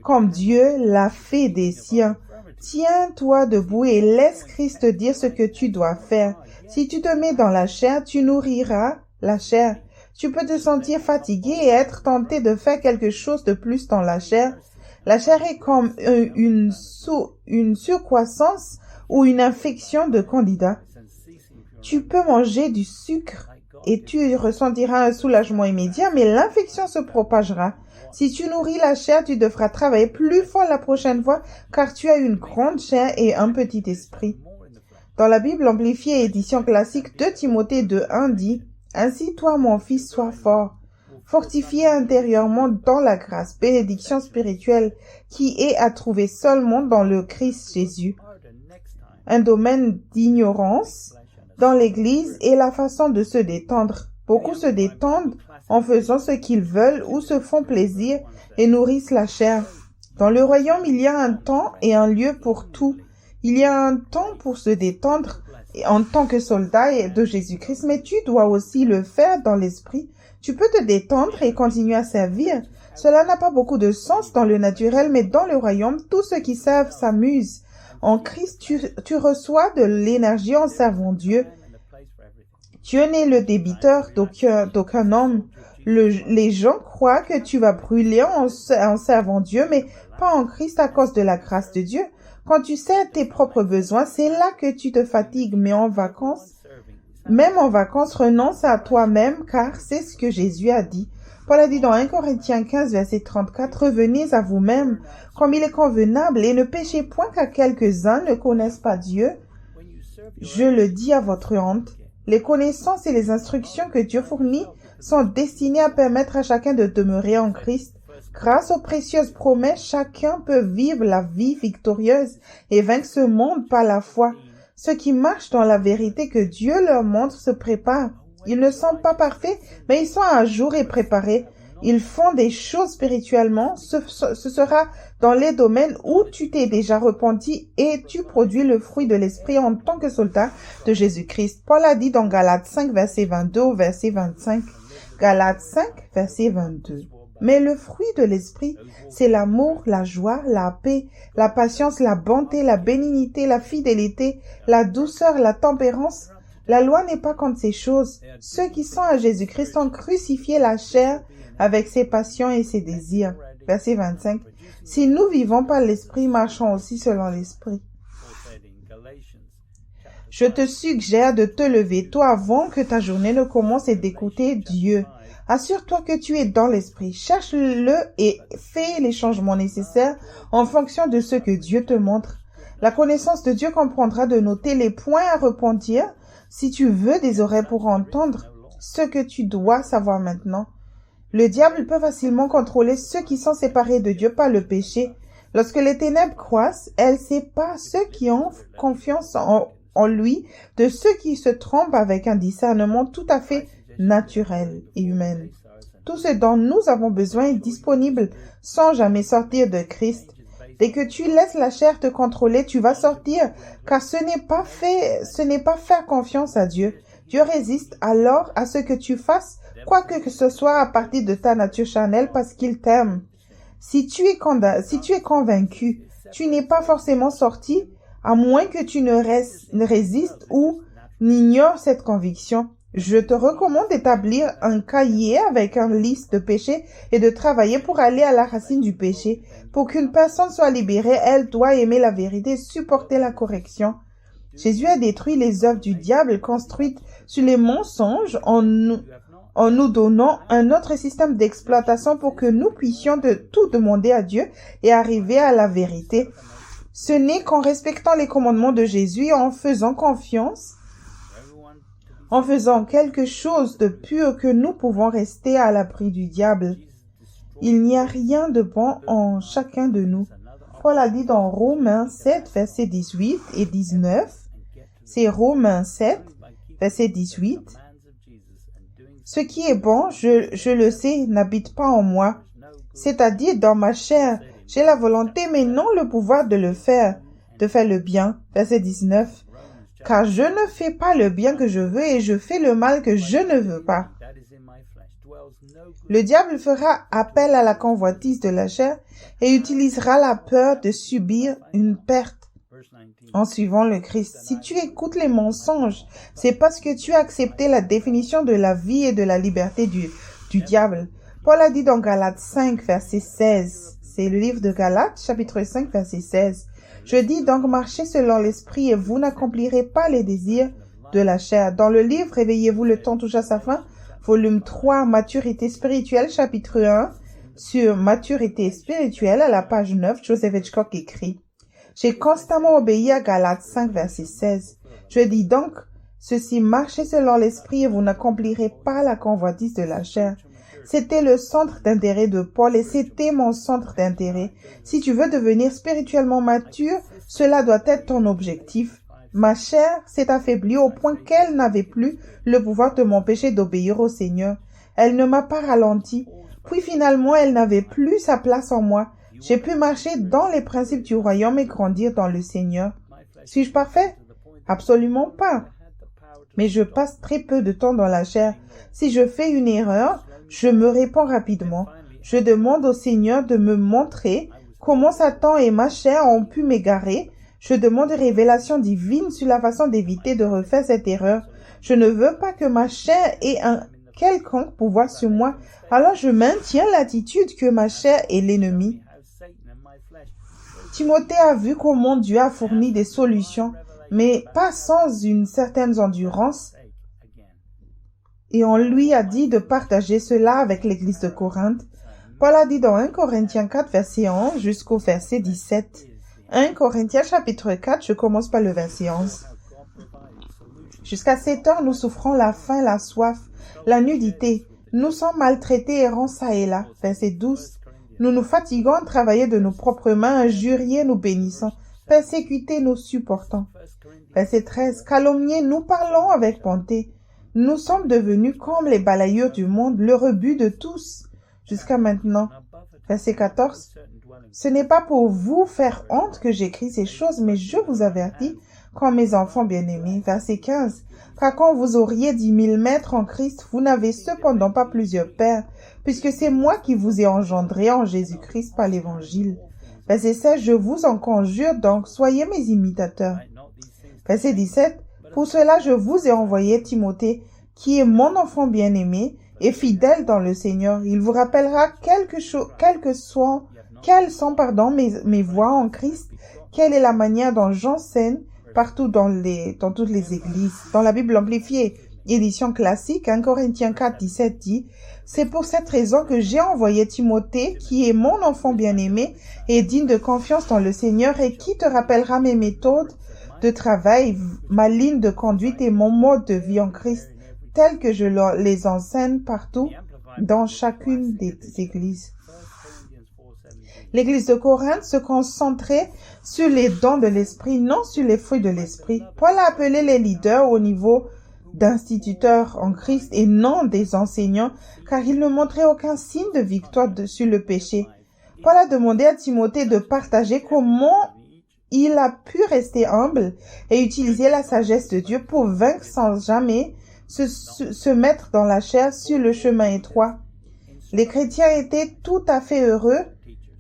comme Dieu l'a fait des siens. Tiens-toi debout et laisse Christ te dire ce que tu dois faire. Si tu te mets dans la chair, tu nourriras la chair. Tu peux te sentir fatigué et être tenté de faire quelque chose de plus dans la chair. La chair est comme une surcroissance ou une infection de candida. Tu peux manger du sucre et tu ressentiras un soulagement immédiat, mais l'infection se propagera. Si tu nourris la chair, tu devras travailler plus fort la prochaine fois, car tu as une grande chair et un petit esprit. Dans la Bible amplifiée édition classique, 2 Timothée 2:1 dit « Ainsi toi, mon fils, sois fort, fortifié intérieurement dans la grâce, bénédiction spirituelle qui est à trouver seulement dans le Christ Jésus. » Un domaine d'ignorance dans l'Église est la façon de se détendre. Beaucoup se détendent en faisant ce qu'ils veulent ou se font plaisir et nourrissent la chair. Dans le royaume, il y a un temps et un lieu pour tout. Il y a un temps pour se détendre en tant que soldat de Jésus-Christ, mais tu dois aussi le faire dans l'esprit. Tu peux te détendre et continuer à servir. Cela n'a pas beaucoup de sens dans le naturel, mais dans le royaume, tous ceux qui servent s'amusent. En Christ, tu reçois de l'énergie en servant Dieu. Dieu n'est le débiteur d'aucun homme. Les gens croient que tu vas brûler en servant Dieu, mais pas en Christ à cause de la grâce de Dieu. Quand tu sers tes propres besoins, c'est là que tu te fatigues, mais même en vacances, renonce à toi-même, car c'est ce que Jésus a dit. Paul a dit dans 1 Corinthiens 15, verset 34, « Revenez à vous-même, comme il est convenable, et ne péchez point qu'à quelques-uns ne connaissent pas Dieu. Je le dis à votre honte. » Les connaissances et les instructions que Dieu fournit sont destinées à permettre à chacun de demeurer en Christ. Grâce aux précieuses promesses, chacun peut vivre la vie victorieuse et vaincre ce monde par la foi. Ceux qui marchent dans la vérité que Dieu leur montre se préparent. Ils ne sont pas parfaits, mais ils sont à jour et préparés. Ils font des choses spirituellement. Ce sera dans les domaines où tu t'es déjà repenti et tu produis le fruit de l'esprit en tant que soldat de Jésus-Christ. Paul a dit dans Galates 5, verset 22 au verset 25. Galates 5, verset 22. Mais le fruit de l'esprit, c'est l'amour, la joie, la paix, la patience, la bonté, la bénignité, la fidélité, la douceur, la tempérance. La loi n'est pas contre ces choses. Ceux qui sont à Jésus-Christ ont crucifié la chair avec ses passions et ses désirs. Verset 25. Si nous vivons par l'esprit, marchons aussi selon l'esprit. Je te suggère de te lever tôt avant que ta journée ne commence et d'écouter Dieu. Assure-toi que tu es dans l'esprit. Cherche-le et fais les changements nécessaires en fonction de ce que Dieu te montre. La connaissance de Dieu comprendra de noter les points à repentir si tu veux des oreilles pour entendre ce que tu dois savoir maintenant. Le diable peut facilement contrôler ceux qui sont séparés de Dieu par le péché. Lorsque les ténèbres croissent, elle sépare ceux qui ont confiance en lui de ceux qui se trompent avec un discernement tout à fait naturel et humain. Tout ce dont nous avons besoin est disponible sans jamais sortir de Christ. Dès que tu laisses la chair te contrôler, tu vas sortir, car ce n'est pas faire confiance à Dieu. Dieu résiste alors à ce que tu fasses, quoi que ce soit à partir de ta nature charnelle, parce qu'il t'aime. Si tu es convaincu, tu n'es pas forcément sorti, à moins que tu ne résistes ou n'ignores cette conviction. Je te recommande d'établir un cahier avec une liste de péchés et de travailler pour aller à la racine du péché. Pour qu'une personne soit libérée, elle doit aimer la vérité et supporter la correction. Jésus a détruit les œuvres du diable construites sur les mensonges en nous donnant un autre système d'exploitation pour que nous puissions tout demander à Dieu et arriver à la vérité. Ce n'est qu'en respectant les commandements de Jésus et en faisant confiance, en faisant quelque chose de pur que nous pouvons rester à l'abri du diable. Il n'y a rien de bon en chacun de nous. Paul a dit dans Romains 7, versets 18 et 19, c'est Romains 7, verset 18, « Ce qui est bon, je le sais, n'habite pas en moi, c'est-à-dire dans ma chair. J'ai la volonté, mais non le pouvoir de le faire, de faire le bien. » Verset 19, « Car je ne fais pas le bien que je veux et je fais le mal que je ne veux pas. » Le diable fera appel à la convoitise de la chair et utilisera la peur de subir une perte en suivant le Christ. Si tu écoutes les mensonges, c'est parce que tu as accepté la définition de la vie et de la liberté du diable. Paul a dit dans Galates 5, verset 16, c'est le livre de Galates, chapitre 5, verset 16. « Je dis donc, marchez selon l'esprit et vous n'accomplirez pas les désirs de la chair. » Dans le livre « Réveillez-vous, le temps touche à sa fin », volume 3, Maturité spirituelle, chapitre 1, sur Maturité spirituelle, à la page 9, Joseph Hitchcock écrit « J'ai constamment obéi à Galates 5, verset 16. Je dis donc, ceci, marchez selon l'esprit et vous n'accomplirez pas la convoitise de la chair. » C'était le centre d'intérêt de Paul et c'était mon centre d'intérêt. Si tu veux devenir spirituellement mature, cela doit être ton objectif. Ma chair s'est affaiblie au point qu'elle n'avait plus le pouvoir de m'empêcher d'obéir au Seigneur. Elle ne m'a pas ralenti. Puis finalement, elle n'avait plus sa place en moi. J'ai pu marcher dans les principes du royaume et grandir dans le Seigneur. Suis-je parfait? Absolument pas. Mais je passe très peu de temps dans la chair. Si je fais une erreur, je me répands rapidement. Je demande au Seigneur de me montrer comment Satan et ma chair ont pu m'égarer. Je demande des révélations divines sur la façon d'éviter de refaire cette erreur. Je ne veux pas que ma chair ait un quelconque pouvoir sur moi. Alors je maintiens l'attitude que ma chair est l'ennemi. Timothée a vu comment Dieu a fourni des solutions, mais pas sans une certaine endurance. Et on lui a dit de partager cela avec l'église de Corinthe. Paul a dit dans 1 Corinthiens 4, verset 11 jusqu'au verset 17. 1 Corinthiens chapitre 4, je commence par le verset 11. Jusqu'à 7 heures, nous souffrons la faim, la soif, la nudité. Nous sommes maltraités errants ça et là. Verset 12. Nous nous fatiguons à travailler de nos propres mains, injuriés nous bénissons, persécutés nous supportons. Verset 13. Calomniés, nous parlons avec bonté. Nous sommes devenus comme les balayures du monde, le rebut de tous, jusqu'à maintenant. Verset 14. Ce n'est pas pour vous faire honte que j'écris ces choses, mais je vous avertis, comme mes enfants bien-aimés. Verset 15. Car quand vous auriez 10 000 maîtres en Christ, vous n'avez cependant pas plusieurs pères, puisque c'est moi qui vous ai engendré en Jésus-Christ par l'Évangile. Verset 16. Je vous en conjure donc, soyez mes imitateurs. Verset 17. Pour cela, je vous ai envoyé Timothée, qui est mon enfant bien-aimé et fidèle dans le Seigneur. Il vous rappellera quelles sont mes voies en Christ, quelle est la manière dont j'enseigne partout dans toutes les églises. Dans la Bible amplifiée, édition classique, 1 Corinthiens 4, 17 dit « C'est pour cette raison que j'ai envoyé Timothée, qui est mon enfant bien-aimé et digne de confiance dans le Seigneur et qui te rappellera mes méthodes de travail, ma ligne de conduite et mon mode de vie en Christ, tels que je les enseigne partout dans chacune des églises. » L'église de Corinthe se concentrait sur les dons de l'esprit, non sur les fruits de l'esprit. Paul a appelé les leaders au niveau d'instituteurs en Christ et non des enseignants, car ils ne montraient aucun signe de victoire sur le péché. Paul a demandé à Timothée de partager comment il a pu rester humble et utiliser la sagesse de Dieu pour vaincre sans jamais se mettre dans la chair sur le chemin étroit. Les chrétiens étaient tout à fait heureux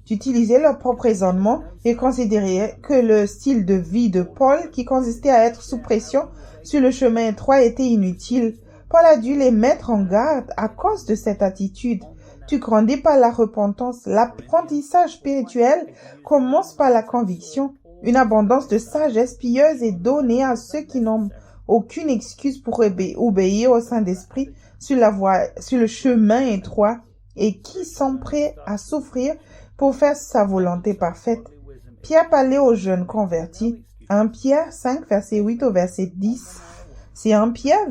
d'utiliser leur propre raisonnement et considéraient que le style de vie de Paul, qui consistait à être sous pression sur le chemin étroit, était inutile. Paul a dû les mettre en garde à cause de cette attitude. Tu grandis par la repentance. L'apprentissage spirituel commence par la conviction. Une abondance de sagesse pieuse est donnée à ceux qui n'ont aucune excuse pour obéir au Saint-Esprit sur le chemin étroit et qui sont prêts à souffrir pour faire sa volonté parfaite. Pierre parlait aux jeunes convertis. 1 Pierre 5, verset 8 au verset 10. C'est 1 Pierre,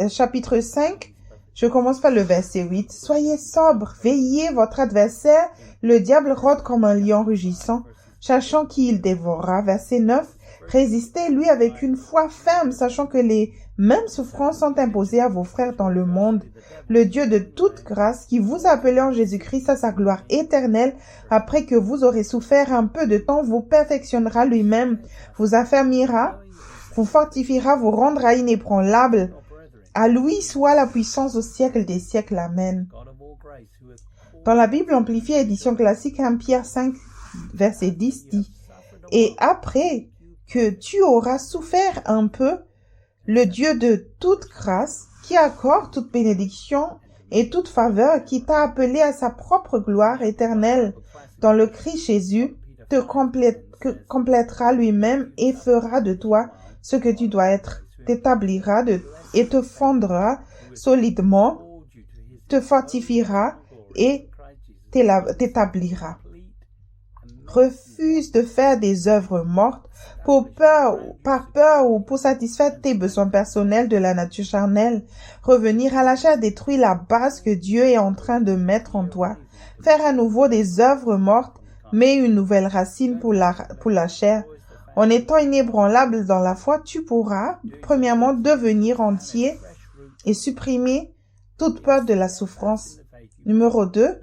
chapitre 5, je commence par le verset 8. Soyez sobres, veillez, votre adversaire, le diable rôde comme un lion rugissant, cherchant qui il dévorera. Verset 9. Résistez-lui avec une foi ferme, sachant que les mêmes souffrances sont imposées à vos frères dans le monde. Le Dieu de toute grâce, qui vous a appelé en Jésus-Christ à sa gloire éternelle, après que vous aurez souffert un peu de temps, vous perfectionnera lui-même, vous affermira, vous fortifiera, vous rendra inébranlable. À lui soit la puissance au siècle des siècles. Amen. Dans la Bible amplifiée édition classique, 1 Pierre 5, verset 10 dit « Et après que tu auras souffert un peu, le Dieu de toute grâce, qui accorde toute bénédiction et toute faveur, qui t'a appelé à sa propre gloire éternelle dans le Christ Jésus, te complétera lui-même et fera de toi ce que tu dois être, t'établira et te fondera solidement, te fortifiera et t'établira. Refuse de faire des œuvres mortes par peur ou pour satisfaire tes besoins personnels de la nature charnelle. Revenir à la chair détruit la base que Dieu est en train de mettre en toi. Faire à nouveau des œuvres mortes met une nouvelle racine pour la chair. En étant inébranlable dans la foi, tu pourras, premièrement, devenir entier et supprimer toute peur de la souffrance. Numéro 2.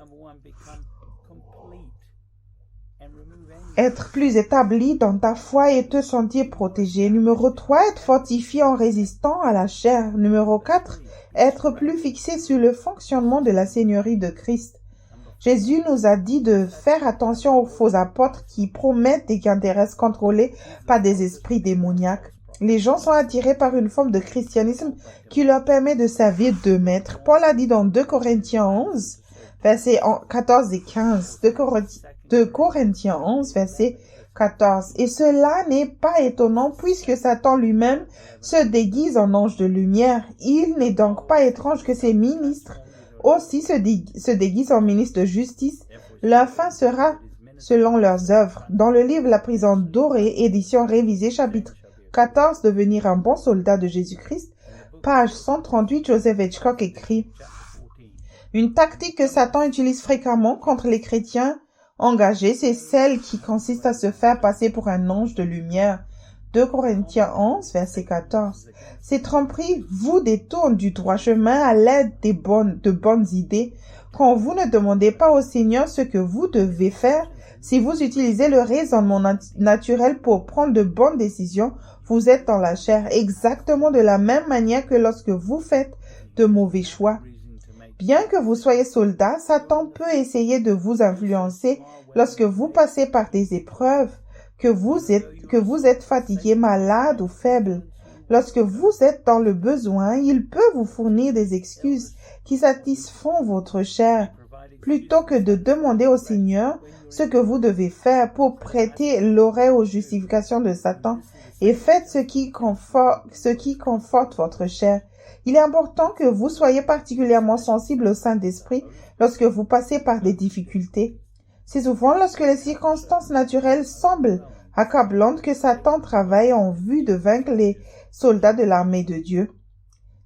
être plus établi dans ta foi et te sentir protégé. Numéro 3, être fortifié en résistant à la chair. Numéro 4, être plus fixé sur le fonctionnement de la Seigneurie de Christ. Jésus nous a dit de faire attention aux faux apôtres qui promettent des gains terrestres contrôlés par des esprits démoniaques. Les gens sont attirés par une forme de christianisme qui leur permet de servir deux maîtres. Paul a dit dans 2 Corinthiens 11, versets 14 et 15. 2 Corinthiens 11, verset 14. Et cela n'est pas étonnant puisque Satan lui-même se déguise en ange de lumière. Il n'est donc pas étrange que ses ministres aussi se déguisent en ministres de justice. Leur fin sera selon leurs œuvres. Dans le livre La prison dorée, édition révisée, chapitre 14, Devenir un bon soldat de Jésus-Christ, page 138, Joseph Hitchcock écrit: une tactique que Satan utilise fréquemment contre les chrétiens engagés, c'est celle qui consiste à se faire passer pour un ange de lumière. 2 Corinthiens 11, verset 14. Ces tromperies vous détournent du droit chemin à l'aide de bonnes idées. Quand vous ne demandez pas au Seigneur ce que vous devez faire, si vous utilisez le raisonnement naturel pour prendre de bonnes décisions, vous êtes dans la chair, exactement de la même manière que lorsque vous faites de mauvais choix. Bien que vous soyez soldat, Satan peut essayer de vous influencer lorsque vous passez par des épreuves, que vous êtes fatigué, malade ou faible. Lorsque vous êtes dans le besoin, il peut vous fournir des excuses qui satisfont votre chair, plutôt que de demander au Seigneur ce que vous devez faire pour prêter l'oreille aux justifications de Satan, et faites ce qui conforte votre chair. Il est important que vous soyez particulièrement sensible au Saint-Esprit lorsque vous passez par des difficultés. C'est souvent lorsque les circonstances naturelles semblent accablantes que Satan travaille en vue de vaincre les soldats de l'armée de Dieu.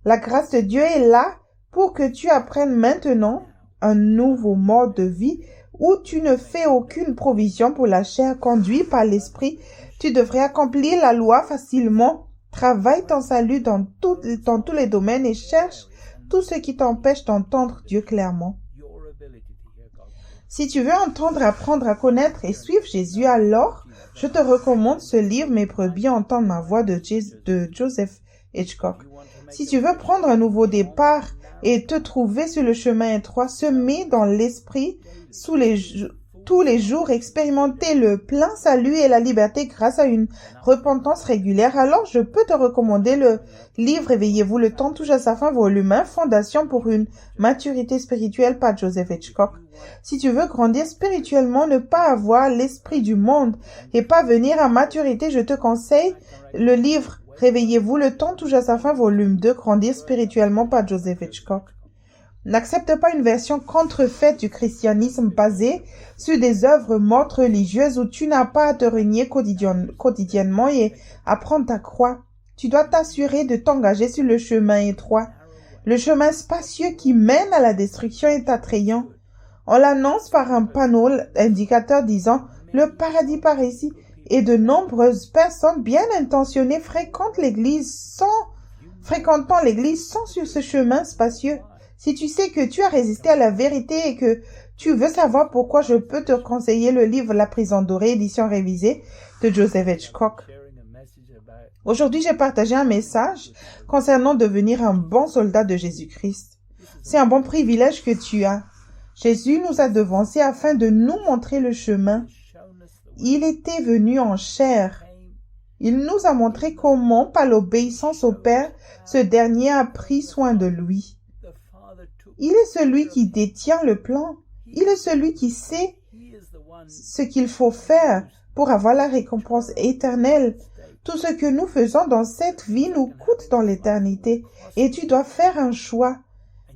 La grâce de Dieu est là pour que tu apprennes maintenant un nouveau mode de vie où tu ne fais aucune provision pour la chair. Conduit par l'Esprit, tu devrais accomplir la loi facilement. Travaille ton salut dans tous les domaines et cherche tout ce qui t'empêche d'entendre Dieu clairement. Si tu veux entendre, apprendre à connaître et suivre Jésus, alors je te recommande ce livre « Mes brebis entendent ma voix » de Joseph Hitchcock. Si tu veux prendre un nouveau départ et te trouver sur le chemin étroit, semer dans l'esprit tous les jours, expérimenter le plein salut et la liberté grâce à une repentance régulière, alors je peux te recommander le livre « Réveillez-vous, le temps touche à sa fin », volume 1, Fondation pour une maturité spirituelle par Joseph Hitchcock. Si tu veux grandir spirituellement, ne pas avoir l'esprit du monde et pas venir à maturité, je te conseille le livre « Réveillez-vous, le temps touche à sa fin », volume 2, Grandir spirituellement par Joseph Hitchcock. N'accepte pas une version contrefaite du christianisme basée sur des œuvres mortes religieuses où tu n'as pas à te renier quotidiennement et à prendre ta croix. Tu dois t'assurer de t'engager sur le chemin étroit. Le chemin spacieux qui mène à la destruction est attrayant. On l'annonce par un panneau indicateur disant « Le paradis par ici » et de nombreuses personnes bien intentionnées fréquentant l'église sans sur ce chemin spacieux. Si tu sais que tu as résisté à la vérité et que tu veux savoir pourquoi, je peux te conseiller le livre La prison dorée, édition révisée de Joseph Hitchcock. Aujourd'hui, j'ai partagé un message concernant devenir un bon soldat de Jésus-Christ. C'est un bon privilège que tu as. Jésus nous a devancés afin de nous montrer le chemin. Il était venu en chair. Il nous a montré comment, par l'obéissance au Père, ce dernier a pris soin de lui. Il est celui qui détient le plan. Il est celui qui sait ce qu'il faut faire pour avoir la récompense éternelle. Tout ce que nous faisons dans cette vie nous coûte dans l'éternité. Et tu dois faire un choix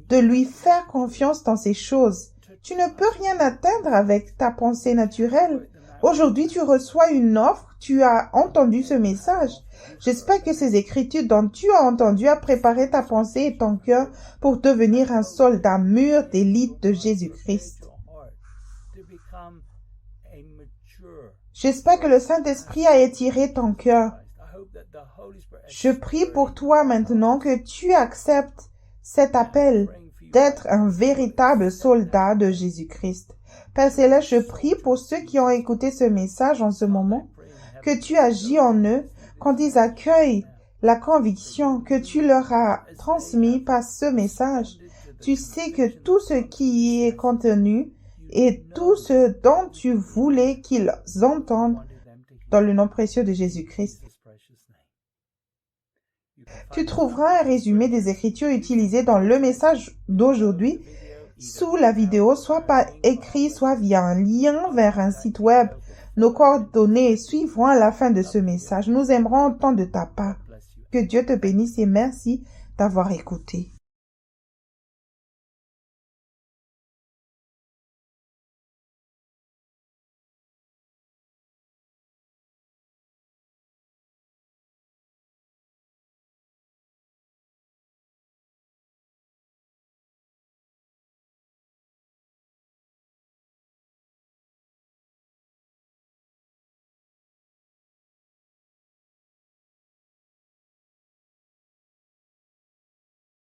de lui faire confiance dans ces choses. Tu ne peux rien atteindre avec ta pensée naturelle. Aujourd'hui, tu reçois une offre. Tu as entendu ce message. J'espère que ces écritures dont tu as entendu a préparé ta pensée et ton cœur pour devenir un soldat mûr d'élite de Jésus-Christ. J'espère que le Saint-Esprit a étiré ton cœur. Je prie pour toi maintenant que tu acceptes cet appel d'être un véritable soldat de Jésus-Christ. Père Céleste, je prie pour ceux qui ont écouté ce message en ce moment, que tu agis en eux quand ils accueillent la conviction que tu leur as transmis par ce message. Tu sais que tout ce qui y est contenu et tout ce dont tu voulais qu'ils entendent dans le nom précieux de Jésus-Christ. Tu trouveras un résumé des Écritures utilisées dans le message d'aujourd'hui sous la vidéo, soit par écrit, soit via un lien vers un site web. Nos coordonnées suivront à la fin de ce message. Nous aimerons entendre de ta part. Que Dieu te bénisse et merci d'avoir écouté.